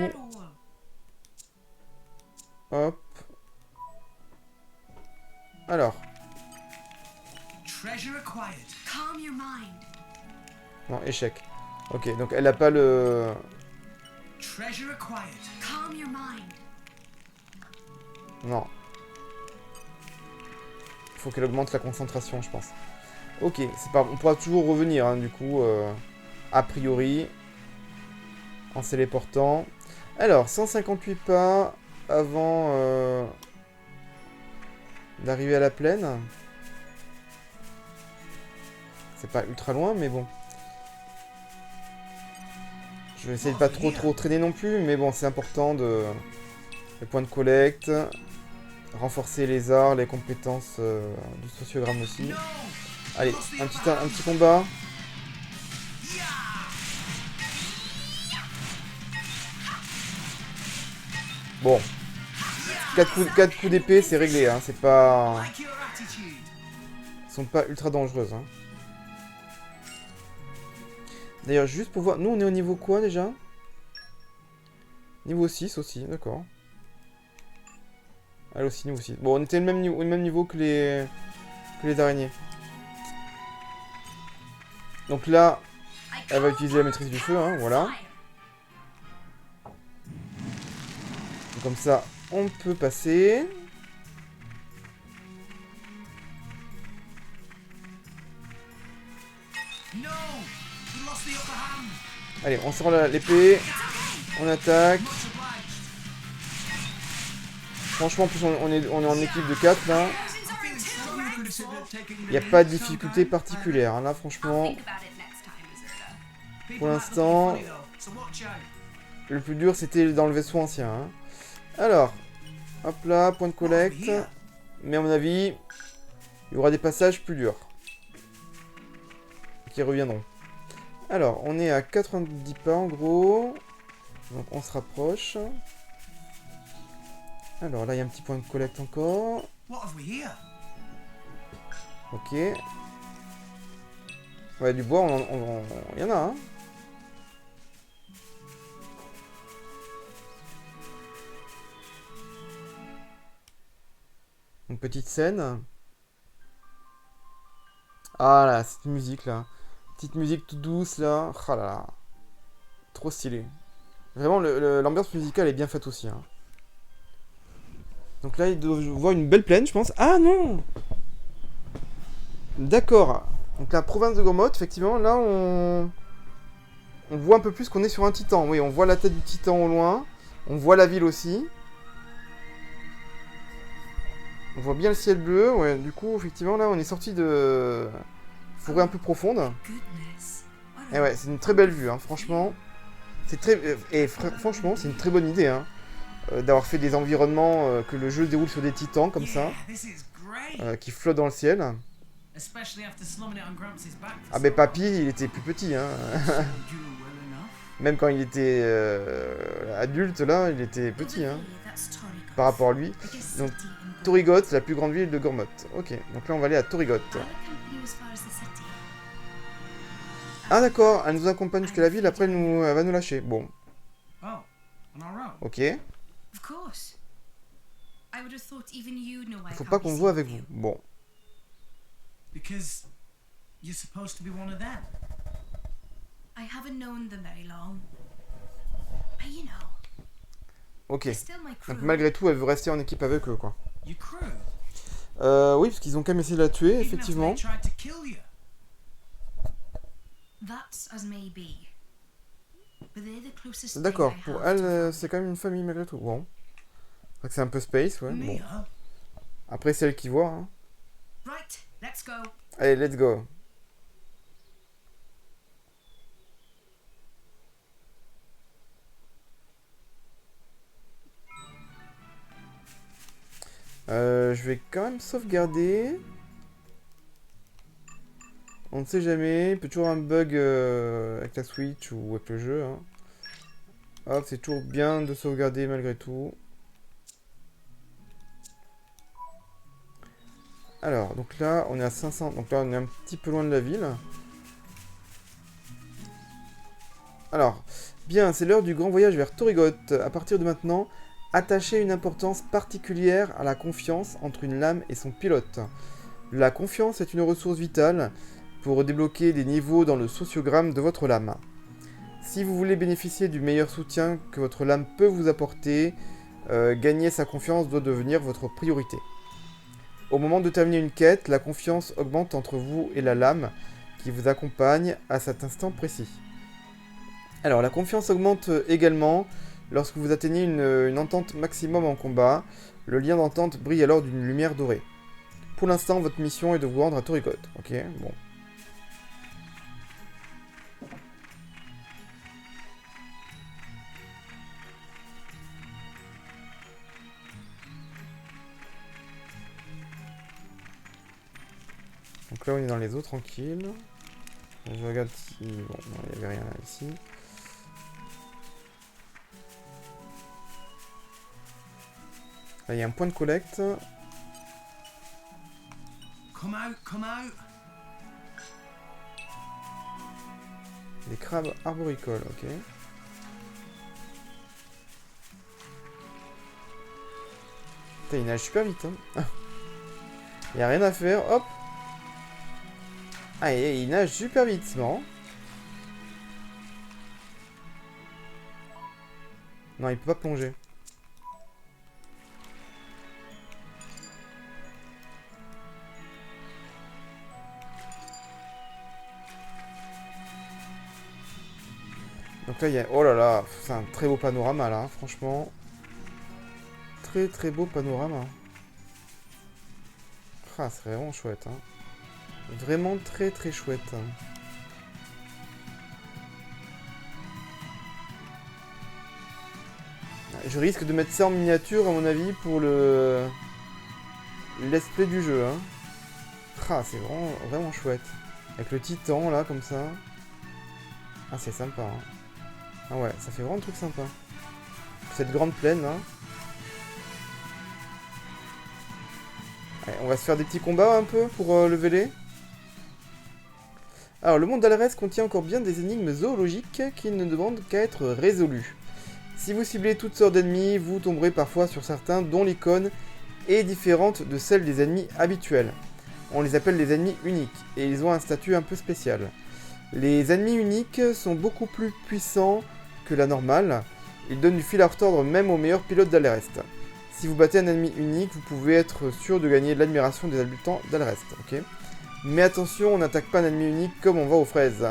Hop. Alors. Non, échec. Ok, donc elle a pas le... Non. Faut qu'elle augmente la concentration, je pense. Ok, c'est pas... on pourra toujours revenir, hein, du coup, a priori, en se téléportant. Alors, 158 pas avant d'arriver à la plaine. C'est pas ultra loin, mais bon. Je vais essayer de pas trop traîner non plus, mais bon, c'est important de... Les points de collecte, renforcer les arts, les compétences du sociogramme aussi. Allez, un petit combat. Bon. 4 coups d'épée, c'est réglé, hein. C'est pas... Elles sont pas ultra dangereuses, hein. D'ailleurs, juste pour voir... Nous, on est au niveau quoi, déjà? Niveau 6 aussi, d'accord. Elle aussi, niveau 6. Bon, on était au même niveau que les araignées. Donc là, elle va utiliser la maîtrise du feu, hein, voilà. Donc comme ça, On peut passer. No! We lost the upper hand! Allez, on sort l'épée. On attaque. Much obliged. Franchement, en plus, on est en équipe de 4 là. Potions are in two, right? Consider taking Il n'y a pas de difficulté particulière. Hein. Là, franchement, Think about it next time, Isilda. People Pour might l'instant- look funny, though, so watch out. le plus dur, c'était dans le vaisseau ancien. Hein. Alors, hop là, point de collecte. Mais à mon avis, il y aura des passages plus durs. Qui reviendront. Alors, on est à 90 pas en gros. Donc, on se rapproche. Alors, là, il y a un petit point de collecte encore. What have we here? Ok. Ouais, du bois, il y en a, hein. Une petite scène. Ah là, cette musique là. Petite musique toute douce là. Ah là là. Trop stylé. Vraiment, l'ambiance musicale est bien faite aussi. Hein. Donc là, il doit voir une belle plaine, je pense. Ah non! D'accord. Donc la province de Gormoth, effectivement, là, on voit un peu plus qu'on est sur un titan. Oui, on voit la tête du titan au loin. On voit la ville aussi. On voit bien le ciel bleu. Ouais, du coup, effectivement, là, on est sorti de forêt un peu profonde. Goodness. What Et ouais, c'est une très belle vue, hein, franchement. C'est très... franchement, c'est une très bonne idée, hein, d'avoir fait des environnements, que le jeu déroule sur des titans, comme ça, Yeah, this is great. qui flottent dans le ciel. Especially after slumming it on Gramps' back. for Ah so ben long. papy, il était plus petit, hein. Served you well enough. Même quand il était adulte, là, il était petit, hein, That's Torrigoth. par rapport à lui. Biggest Donc, city in Gormoth. Torrigoth, c'est la plus grande ville de Gormoth. Ok, donc là, on va aller à Torrigoth. I'll accompany you as far as the city. Ah d'accord, elle nous accompagne jusqu'à la ville, après elle va nous lâcher. Bon, Oh, on our own. ok. Of course. I would have thought even you'd know why I Faut can't pas be qu'on seen voit avec with vous. you. Bon. Because you're supposed to be one of them. I haven't known them very long. But you know, Ok. they're still my crew. Donc malgré tout, elle veut rester en équipe avec eux, quoi. Your crew. Oui, parce qu'ils ont quand même essayé de la tuer, Even after effectivement. they tried to kill you. That's as may be. But they're the closest thing D'accord, I pour have elle, to family. c'est quand même une famille malgré tout. Bon. C'est vrai que c'est un peu space, ouais. Bon. Mia? Après, c'est elle qui voit, hein. Right, let's go. Allez, let's go. Je vais quand même sauvegarder. On ne sait jamais, il peut toujours un bug avec la Switch ou avec le jeu. Hein. Hop, c'est toujours bien de sauvegarder malgré tout. Alors, donc là, on est à 500. Donc là, on est un petit peu loin de la ville. Alors, bien, c'est l'heure du grand voyage vers Torrigoth. À partir de maintenant, attachez une importance particulière à la confiance entre une lame et son pilote. La confiance est une ressource vitale pour débloquer des niveaux dans le sociogramme de votre lame. Si vous voulez bénéficier du meilleur soutien que votre lame peut vous apporter, gagner sa confiance doit devenir votre priorité. Au moment de terminer une quête, la confiance augmente entre vous et la lame qui vous accompagne à cet instant précis. Alors, la confiance augmente également lorsque vous atteignez une entente maximum en combat. Le lien d'entente brille alors d'une lumière dorée. Pour l'instant, votre mission est de vous rendre à Torrigoth. Ok, bon. Donc là, on est dans les eaux tranquilles. Je regarde si... Bon, non, il n'y avait rien là, ici. Là, il y a un point de collecte. Come out, come out. Des crabes arboricoles, ok. Putain, il nage super vite, hein. Il n'y a rien à faire, hop. Ah, il nage super vite, c'est marrant. Non, il peut pas plonger. Donc là, il y a... Oh là là, c'est un très beau panorama, là, hein, franchement. Très très beau panorama. Ah, c'est vraiment chouette, hein. Vraiment très très chouette. Je risque de mettre ça en miniature, à mon avis, pour le... let's play du jeu, hein. Ah, c'est vraiment, vraiment chouette. Avec le titan, là, comme ça. Ah, c'est sympa, hein. Ah ouais, ça fait vraiment un truc sympa. Cette grande plaine, là. Allez, on va se faire des petits combats, un peu, pour lever les. Alors, le monde d'Alres contient encore bien des énigmes zoologiques qui ne demandent qu'à être résolues. Si vous ciblez toutes sortes d'ennemis, vous tomberez parfois sur certains dont l'icône est différente de celle des ennemis habituels. On les appelle les ennemis uniques, et ils ont un statut un peu spécial. Les ennemis uniques sont beaucoup plus puissants que la normale. Ils donnent du fil à retordre même aux meilleurs pilotes d'Alrest. Si vous battez un ennemi unique, vous pouvez être sûr de gagner l'admiration des habitants d'Alrest. Okay, mais attention, on n'attaque pas un ennemi unique comme on va aux fraises.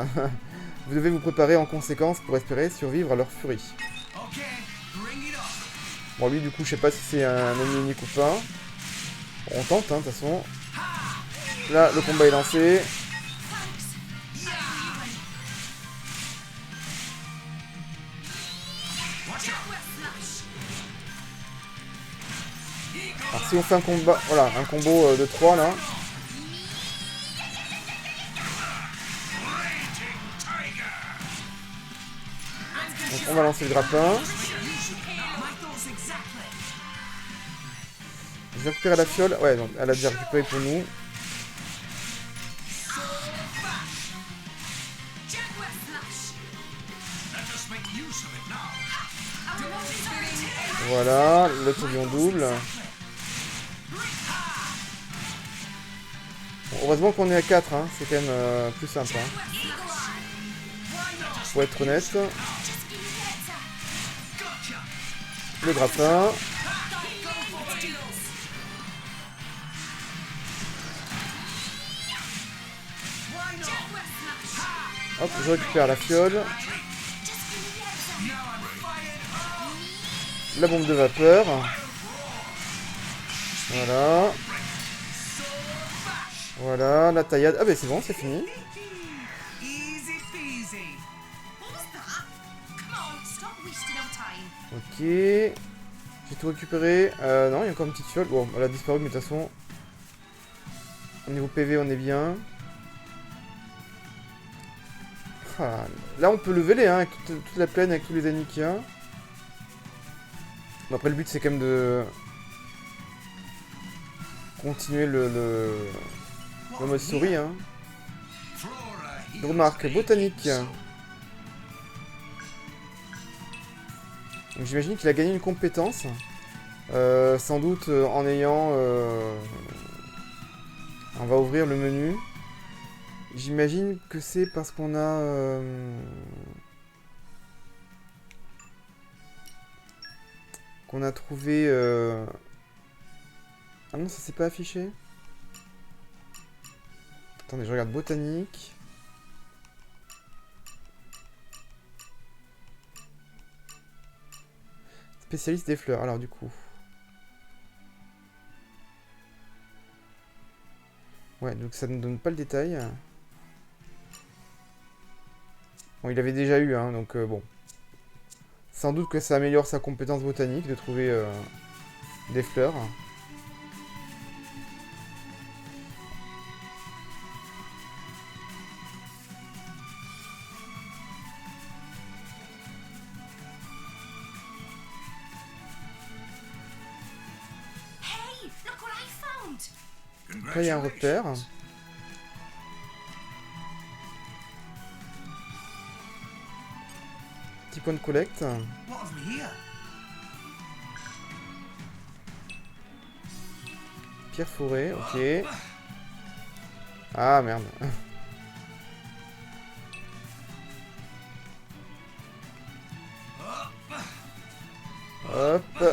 Vous devez vous préparer en conséquence pour espérer survivre à leur furie. Bon, lui, du coup, je sais pas si c'est un ennemi unique ou pas. Bon, on tente, hein, de toute façon. Là, le combat est lancé. Alors, si on fait un combat... Voilà, un combo de 3, là. Donc, on va lancer le grappin. Je vais récupérer la fiole. Ouais, donc elle a déjà récupéré pour nous. Voilà, le tourbillon double. Bon, heureusement qu'on est à 4, hein. C'est quand même plus simple. Hein. Pour être honnête. Le grappin. Hop, je récupère la fiole. La bombe de vapeur. Voilà. Voilà, la taillade. Ah bah c'est bon, c'est fini. Ok. J'ai tout récupéré. Non, il y a encore une petite fiole. Bon, elle a disparu, mais de toute façon... Au niveau PV, on est bien. Ah, là, on peut leveler, hein, avec toute la plaine, avec tous les ennemis qu'il y a. Bon, après, le but, c'est quand même de... continuer le mode souris, hein. Remarque botanique. Donc j'imagine qu'il a gagné une compétence. Sans doute en ayant... On va ouvrir le menu. J'imagine que c'est parce qu'on a... qu'on a trouvé... Ah non, ça s'est pas affiché. Attendez, je regarde botanique. Spécialiste des fleurs, alors du coup. Ouais, donc ça ne donne pas le détail. Bon, il avait déjà eu, hein, donc bon. Sans doute que ça améliore sa compétence botanique de trouver des fleurs. Là, il y a un repère. Petit point de collecte. Pierre forêt, ok. Ah merde. Hop.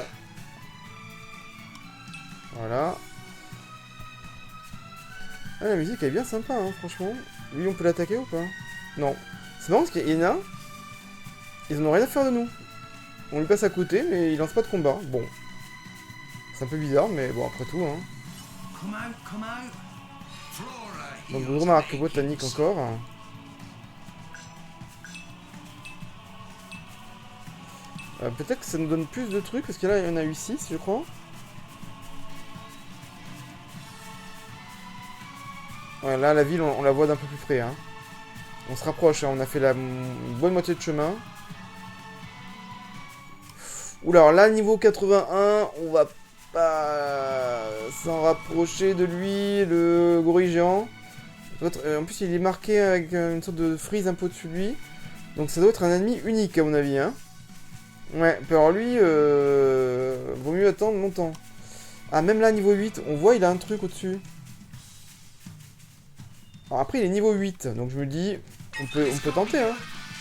Voilà. Ah, la musique elle est bien sympa, hein, franchement. Lui, on peut l'attaquer ou pas? Non. C'est marrant parce qu'il y en a. Ils en ont rien à faire de nous. On lui passe à côté, mais il lance pas de combat. Bon. C'est un peu bizarre, mais bon, après tout, hein. Come out, come out. Donc, gros marque botanique encore. Peut-être que ça nous donne plus de trucs, parce que là, il y en a eu 6, je crois. Ouais, là, la ville, on la voit d'un peu plus près, hein. On se rapproche, hein. On a fait une bonne moitié de chemin. Oula, alors là, niveau 81, on va pas s'en rapprocher de lui, le gorille géant. En plus, il est marqué avec une sorte de frise un peu au-dessus de lui. Donc ça doit être un ennemi unique, à mon avis, hein. Ouais, alors lui, vaut mieux attendre longtemps. Ah, même là, niveau 8, on voit, il a un truc au-dessus. Alors après, il est niveau 8, donc je me dis, on peut tenter, hein.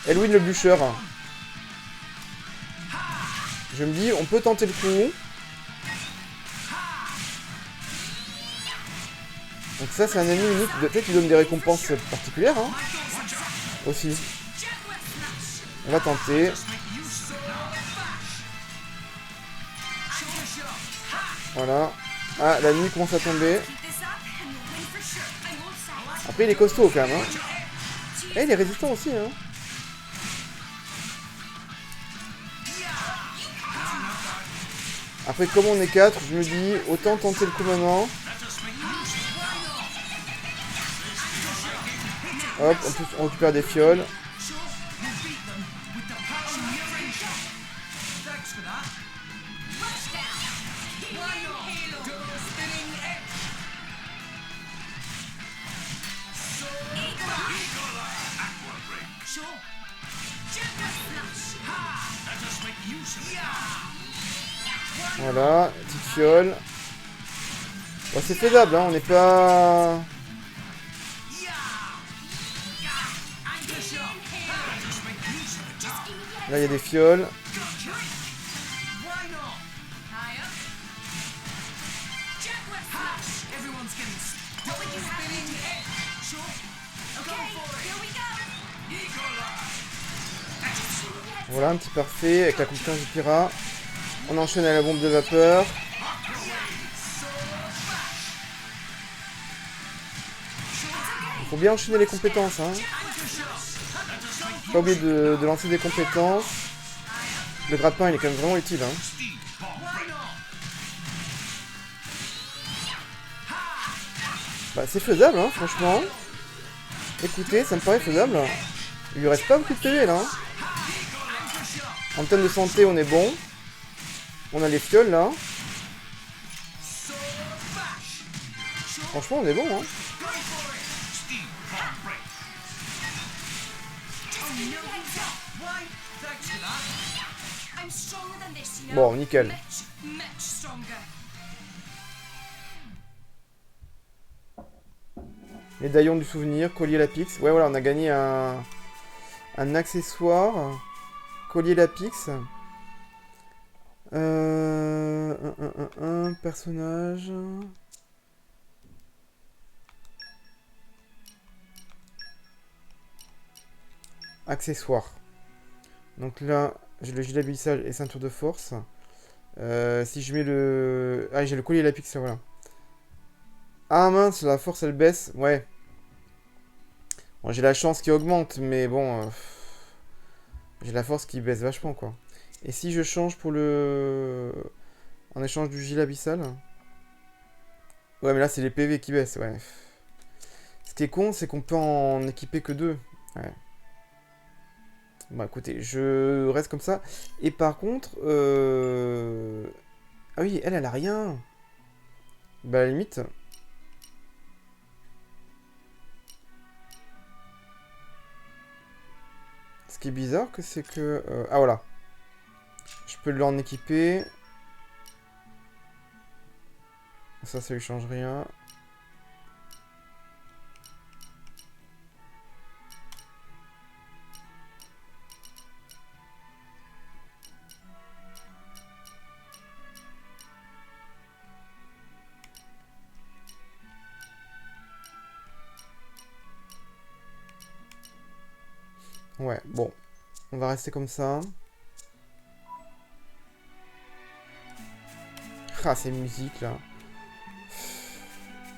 Elwyn le bûcheur. Je me dis, on peut tenter le coup. Donc ça, c'est un ennemi unique. Peut-être qu'il donne des récompenses particulières, hein. Aussi. On va tenter. Voilà. Ah, la nuit commence à tomber. Après, il est costaud quand même, hein. Et il est résistant aussi, hein. Après, comme on est 4, je me dis, autant tenter le coup maintenant. Hop, on récupère des fioles. Voilà, petite fiole. Bon, c'est faisable, hein, on n'est pas... Là, il y a des fioles. Voilà, un petit parfait avec la compétence du Pyra. On enchaîne à la bombe de vapeur. Il faut bien enchaîner les compétences, hein. Pas oublier de lancer des compétences. Le grappin, il est quand même vraiment utile, hein. Bah, c'est faisable, hein, franchement. Écoutez, ça me paraît faisable. Il lui reste pas beaucoup de PV, là, hein. En termes de santé, on est bon. On a les fioles, là. Franchement, on est bon, hein. Bon, nickel. Médaillon du souvenir, collier Lapix. Ouais, voilà, on a gagné un accessoire. Collier Lapix. Un personnage. Accessoire. Donc là, j'ai le gilet abyssal et ceinture de force. Si je mets le... Ah, j'ai le collier Lapix, voilà. Ah mince, la force elle baisse. Ouais. Bon, j'ai la chance qui augmente, mais bon... j'ai la force qui baisse vachement, quoi. Et si je change pour le... En échange du gilet abyssal? Ouais, mais là, c'est les PV qui baissent, ouais. Ce qui est con, c'est qu'on peut en équiper que 2. Ouais. Bon, écoutez, je reste comme ça. Et par contre... Ah oui, elle a rien. Bah, à la limite... Ce qui est bizarre, c'est que... Ah, voilà. Je peux l'en équiper. Ça lui change rien. Ouais, bon. On va rester comme ça. Ah, ces musiques là.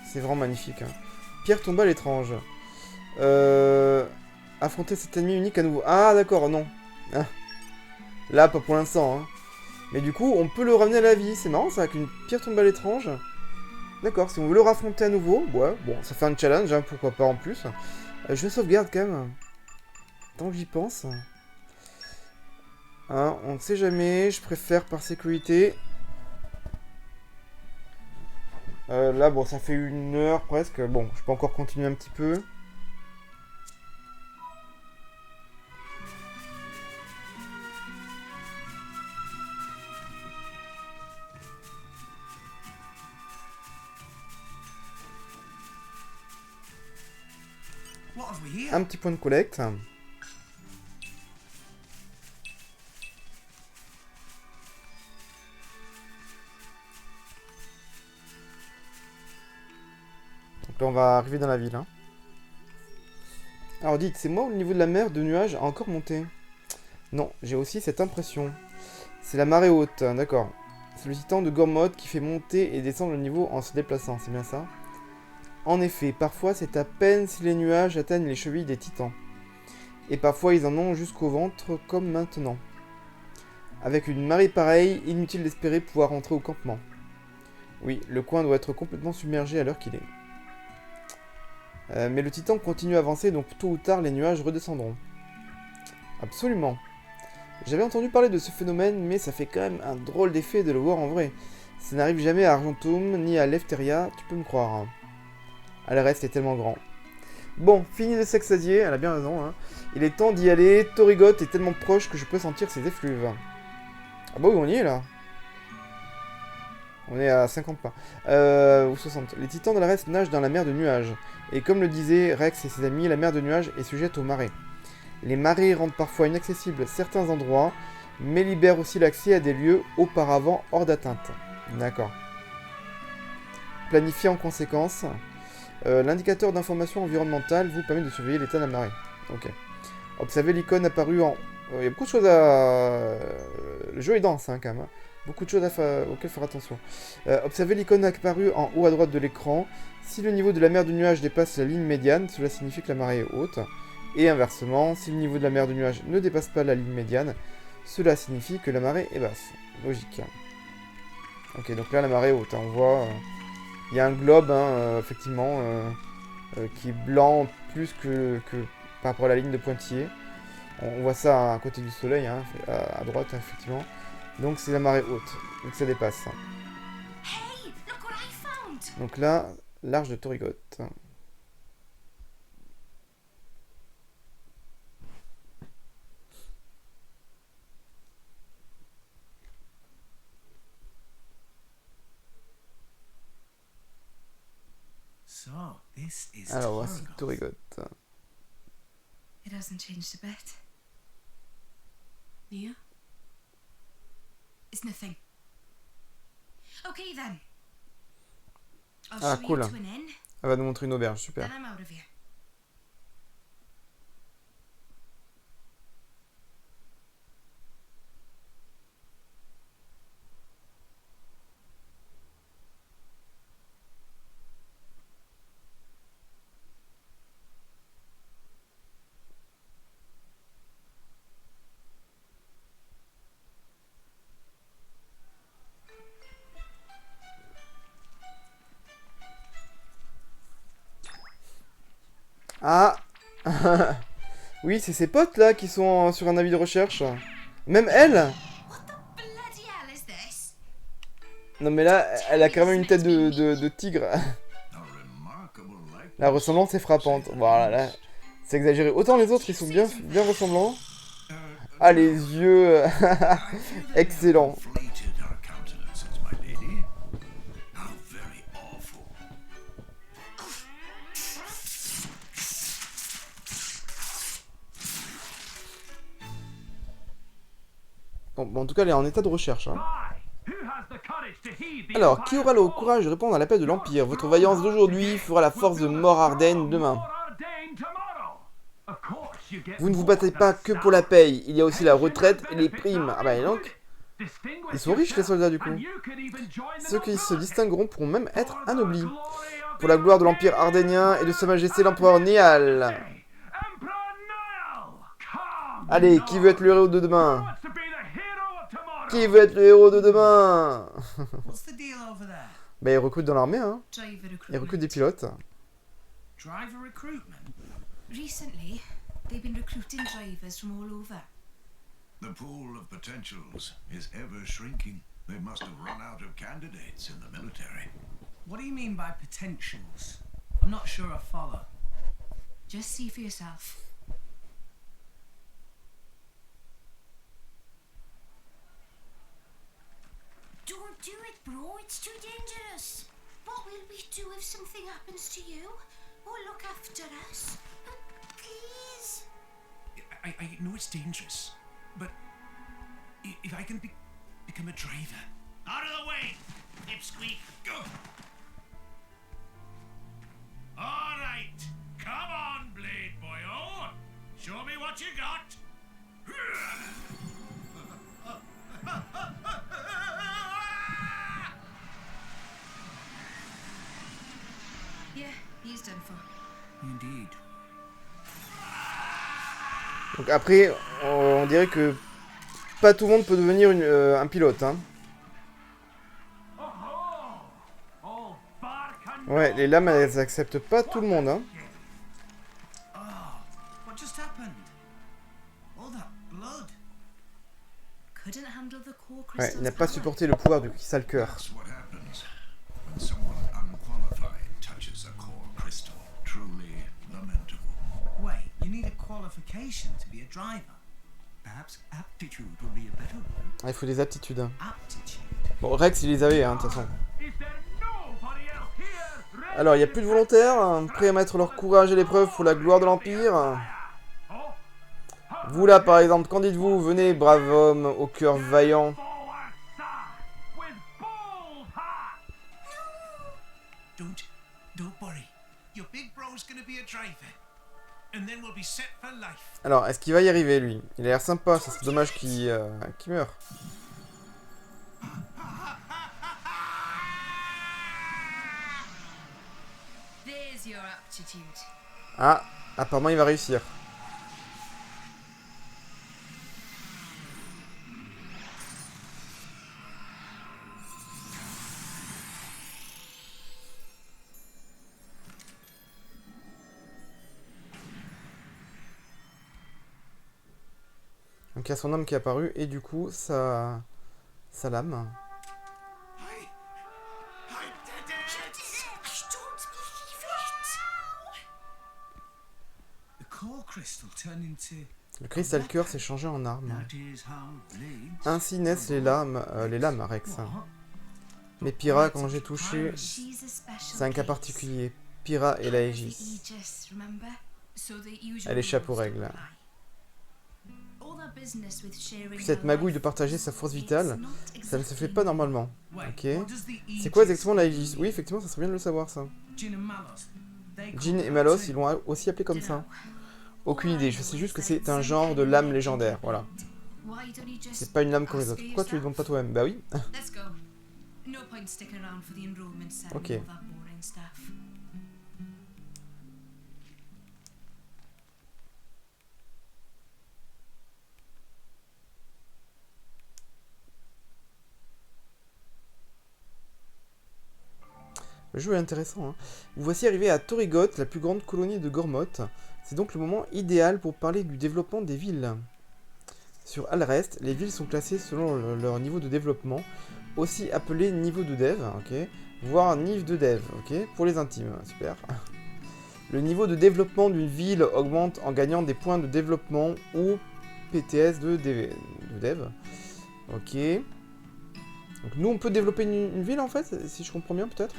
C'est vraiment magnifique. Hein. Pierre tombale étrange. Affronter cet ennemi unique à nouveau. Ah, d'accord, non. Ah. Là, pas pour l'instant. Hein. Mais du coup, on peut le ramener à la vie. C'est marrant ça, avec une pierre tombale étrange. D'accord, si on veut le raffronter à nouveau, ouais, bon, ça fait un challenge, hein, pourquoi pas en plus. Je sauvegarde quand même. Tant que j'y pense. Hein, on ne sait jamais, je préfère par sécurité. Là, bon, ça fait 1 heure presque. Bon, je peux encore continuer un petit peu. What have we here? Un petit point de collecte. Donc là, on va arriver dans la ville. Hein. Alors dites, c'est moi ou le niveau de la mer de nuages a encore monté? Non, j'ai aussi cette impression. C'est la marée haute, d'accord. C'est le titan de Gormod qui fait monter et descendre le niveau en se déplaçant, c'est bien ça? En effet, parfois c'est à peine si les nuages atteignent les chevilles des titans. Et parfois ils en ont jusqu'au ventre comme maintenant. Avec une marée pareille, inutile d'espérer pouvoir rentrer au campement. Oui, le coin doit être complètement submergé à l'heure qu'il est. Mais le titan continue à avancer, donc tôt ou tard les nuages redescendront. Absolument. J'avais entendu parler de ce phénomène, mais ça fait quand même un drôle d'effet de le voir en vrai. Ça n'arrive jamais à Argentum, ni à Lefteria, tu peux me croire. Ah, le reste est tellement grand. Bon, fini de s'extasier, elle a bien raison. Hein. Il est temps d'y aller, Torrigot est tellement proche que je peux sentir ses effluves. Ah bah oui, on y est là. On est à 50 pas. Ou 60. Les titans de la reste nagent dans la mer de nuages. Et comme le disaient Rex et ses amis, la mer de nuages est sujette aux marées. Les marées rendent parfois inaccessibles certains endroits, mais libèrent aussi l'accès à des lieux auparavant hors d'atteinte. D'accord. Planifiez en conséquence. L'indicateur d'information environnementale vous permet de surveiller l'état de la marée. Ok. Observez l'icône apparue en... Il y a beaucoup de choses à... Le jeu est dense, hein, quand même. Hein. Beaucoup de choses auxquelles faire attention. Observez l'icône apparue en haut à droite de l'écran. Si le niveau de la mer de nuages dépasse la ligne médiane, cela signifie que la marée est haute. Et inversement, si le niveau de la mer de nuages ne dépasse pas la ligne médiane, cela signifie que la marée est basse. Logique. Ok, donc là la marée est haute. Hein, on voit... Il y a un globe, hein, effectivement, qui est blanc plus que par rapport à la ligne de pointillé. On voit ça à côté du soleil, hein, à droite, effectivement. Donc c'est la marée haute, donc ça dépasse. Hey, look what I found. Donc là, l'arche de Torrigot. So, this is Alors voici Torrigot. Torrigot. It hasn't changed a bit. Nia? It's nothing. Okay then. I'll Ah, show cool. you to an inn, Elle va nous montrer une auberge, super. then I'm out of here. Ah. Oui, c'est ses potes là qui sont sur un avis de recherche. Même elle. What the bloody hell is this? Non mais là, elle a quand même une tête de tigre. A remarkable likeness. La ressemblance est frappante. Voilà, là, c'est exagéré. Autant les autres, ils sont bien ressemblants. Ah, les yeux. Excellent. Inflated our countenances, my lady. How very awful. Bon, en tout cas, elle est en état de recherche. Hein. Alors, qui aura le courage de répondre à l'appel de l'Empire? Votre vaillance d'aujourd'hui fera la force de Mor Arden demain. Vous ne vous battez pas que pour la paye, il y a aussi la retraite et les primes. Ah bah et donc, ils sont riches les soldats du coup. Ceux qui se distingueront pourront même être anoblis. Pour la gloire de l'Empire ardennien et de Sa Majesté l'Empereur Niall. Allez, qui veut être le héros de demain? Qui veut être le héros de demain? What's the deal over there? Bah ils recrutent dans l'armée, hein. Driver Ils recruitment. recrutent des pilotes. Driver recruitment? Recently, they've been recruiting drivers from all over. The pool of potentials is ever shrinking. They must have run out of candidates in the military. What do you mean by potentials? I'm not sure I follow. Just see for yourself. Don't do it, bro. It's too dangerous. What will we do if something happens to you? Or look after us? Please. I know it's dangerous, but if I can become a driver. Out of the way, Pipsqueak. Go. All right, come on, Blade Boyo. Show me what you got. Yeah, he's done for. Indeed. Donc après, on dirait que pas tout le monde peut devenir un pilote, hein. Ouais, les lames, elles acceptent pas tout le monde, hein. Oh, what just happened? All that blood. Couldn't handle the core Ouais, crystals. il n'a pas supporté le pouvoir du cristal cœur. That's what happens when someone unqualified touches a core crystal. Truly lamentable. Wait, you need a qualification to be a driver. Perhaps aptitude would be a better one. Ah, il faut des aptitudes. Hein. Aptitude. Bon, Rex, il les avait, hein, de toute façon. Alors, il n'y a plus de volontaires, hein, prêts à mettre leur courage à l'épreuve pour la gloire de l'Empire. Vous là, par exemple, qu'en dites-vous? Venez, brave homme, au cœur vaillant. Don't worry. Your big bro's gonna be a driver. And then we'll be set for life. Alors, est-ce qu'il va y arriver, lui? Il a l'air sympa, ça serait dommage qu'il meure. There's your aptitude. Ah, apparemment, il va réussir. Donc il y a son homme qui est apparu et du coup sa lame. I did it! I don't believe it. The core crystal turned into. Le cristal cœur s'est changé en arme. That is how blades. Ainsi naissent les lames Rex. Mais Pyra, quand j'ai touché, She's a special c'est un cas case. particulier. Pyra et la The Aegis. Aegis, remember? So the usual Elle échappe aux rules règles. apply. All that business with sharing Puis cette her magouille de life, partager sa force vitale, it's not ça ne se fait exactly pas normalement. Wait, Ok. what does the C'est quoi Aegis exactement la Aegis? mean? Oui, effectivement, ça serait bien de le savoir ça. Jin and Malos. They call Jean it et Malos, too. ils l'ont aussi appelé comme ça. Dunno. Aucune idée, je sais juste que c'est un genre de lame légendaire, voilà. Why don't you just C'est pas une lame comme les ask autres. her Pourquoi tu les demandes pas yourself? toi-même? Bah oui. Let's go. No point sticking around for the enrollment ceremony Okay. and all that boring stuff. Le jeu est intéressant. Hein. Vous voici arrivé à Torrigoth, la plus grande colonie de Gormoth. C'est donc le moment idéal pour parler du développement des villes. Sur Alrest, les villes sont classées selon leur niveau de développement, aussi appelé niveau de dev, ok, voire niveau de dev, ok, pour les intimes, super. Le niveau de développement d'une ville augmente en gagnant des points de développement ou PTS de dev. Ok. Donc nous on peut développer une ville en fait, si je comprends bien peut-être.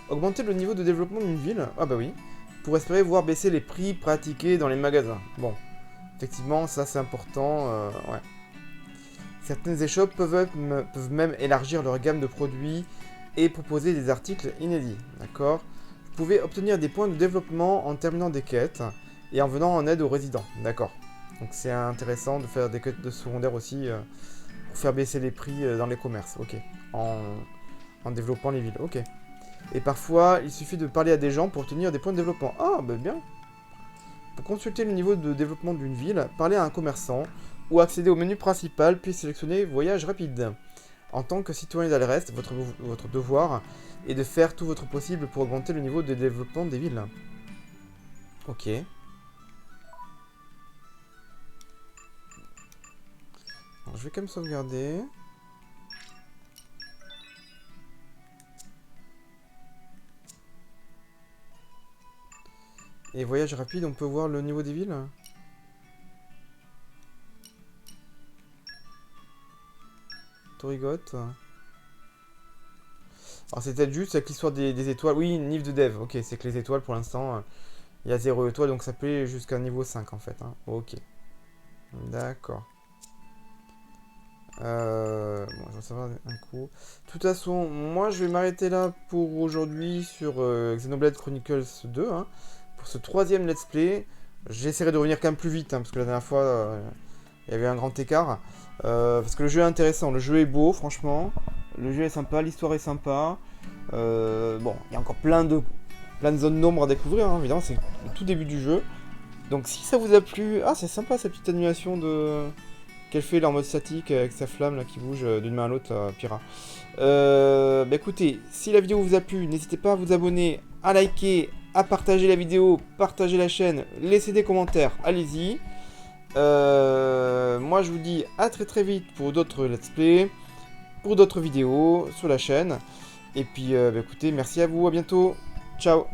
Augmenter le niveau de développement d'une ville, ah bah oui, pour espérer voir baisser les prix pratiqués dans les magasins. Bon, effectivement ça c'est important, ouais. Certaines échoppes peuvent même élargir leur gamme de produits et proposer des articles inédits, d'accord. Vous pouvez obtenir des points de développement en terminant des quêtes et en venant en aide aux résidents. D'accord. Donc c'est intéressant de faire des quêtes de secondaires aussi pour faire baisser les prix dans les commerces. Ok. En développant les villes. Ok. Et parfois, il suffit de parler à des gens pour obtenir des points de développement. Ah, bah bien. Pour consulter le niveau de développement d'une ville, parlez à un commerçant ou accéder au menu principal, puis sélectionner Voyage rapide. En tant que citoyen d'Alrest, votre devoir est de faire tout votre possible pour augmenter le niveau de développement des villes. Ok. Alors, je vais quand même sauvegarder. Et voyage rapide, on peut voir le niveau des villes. Torigot. Alors c'est peut-être juste avec l'histoire des étoiles. Oui, niveau de dev. Ok, c'est que les étoiles pour l'instant, il y a 0 étoile, donc ça peut aller jusqu'à niveau 5 en fait. Hein. Ok. D'accord. Bon, je vais savoir un coup. De toute façon, moi je vais m'arrêter là pour aujourd'hui sur Xenoblade Chronicles 2. Hein. Pour ce 3e let's play, j'essaierai de revenir quand même plus vite, hein, parce que la dernière fois, il y avait un grand écart. Parce que le jeu est intéressant, le jeu est beau, franchement. Le jeu est sympa, l'histoire est sympa. Bon, il y a encore plein de zones d'ombre à découvrir, hein, évidemment, c'est le tout début du jeu. Donc si ça vous a plu... Ah, c'est sympa cette petite animation qu'elle fait là en mode statique avec sa flamme là, qui bouge d'une main à l'autre, Pyrrha. Bah écoutez, si la vidéo vous a plu, n'hésitez pas à vous abonner, à liker, à partager la vidéo, partager la chaîne, laisser des commentaires, allez-y. Moi je vous dis à très vite pour d'autres let's play, pour d'autres vidéos sur la chaîne. Et puis bah écoutez, merci à vous, à bientôt, ciao.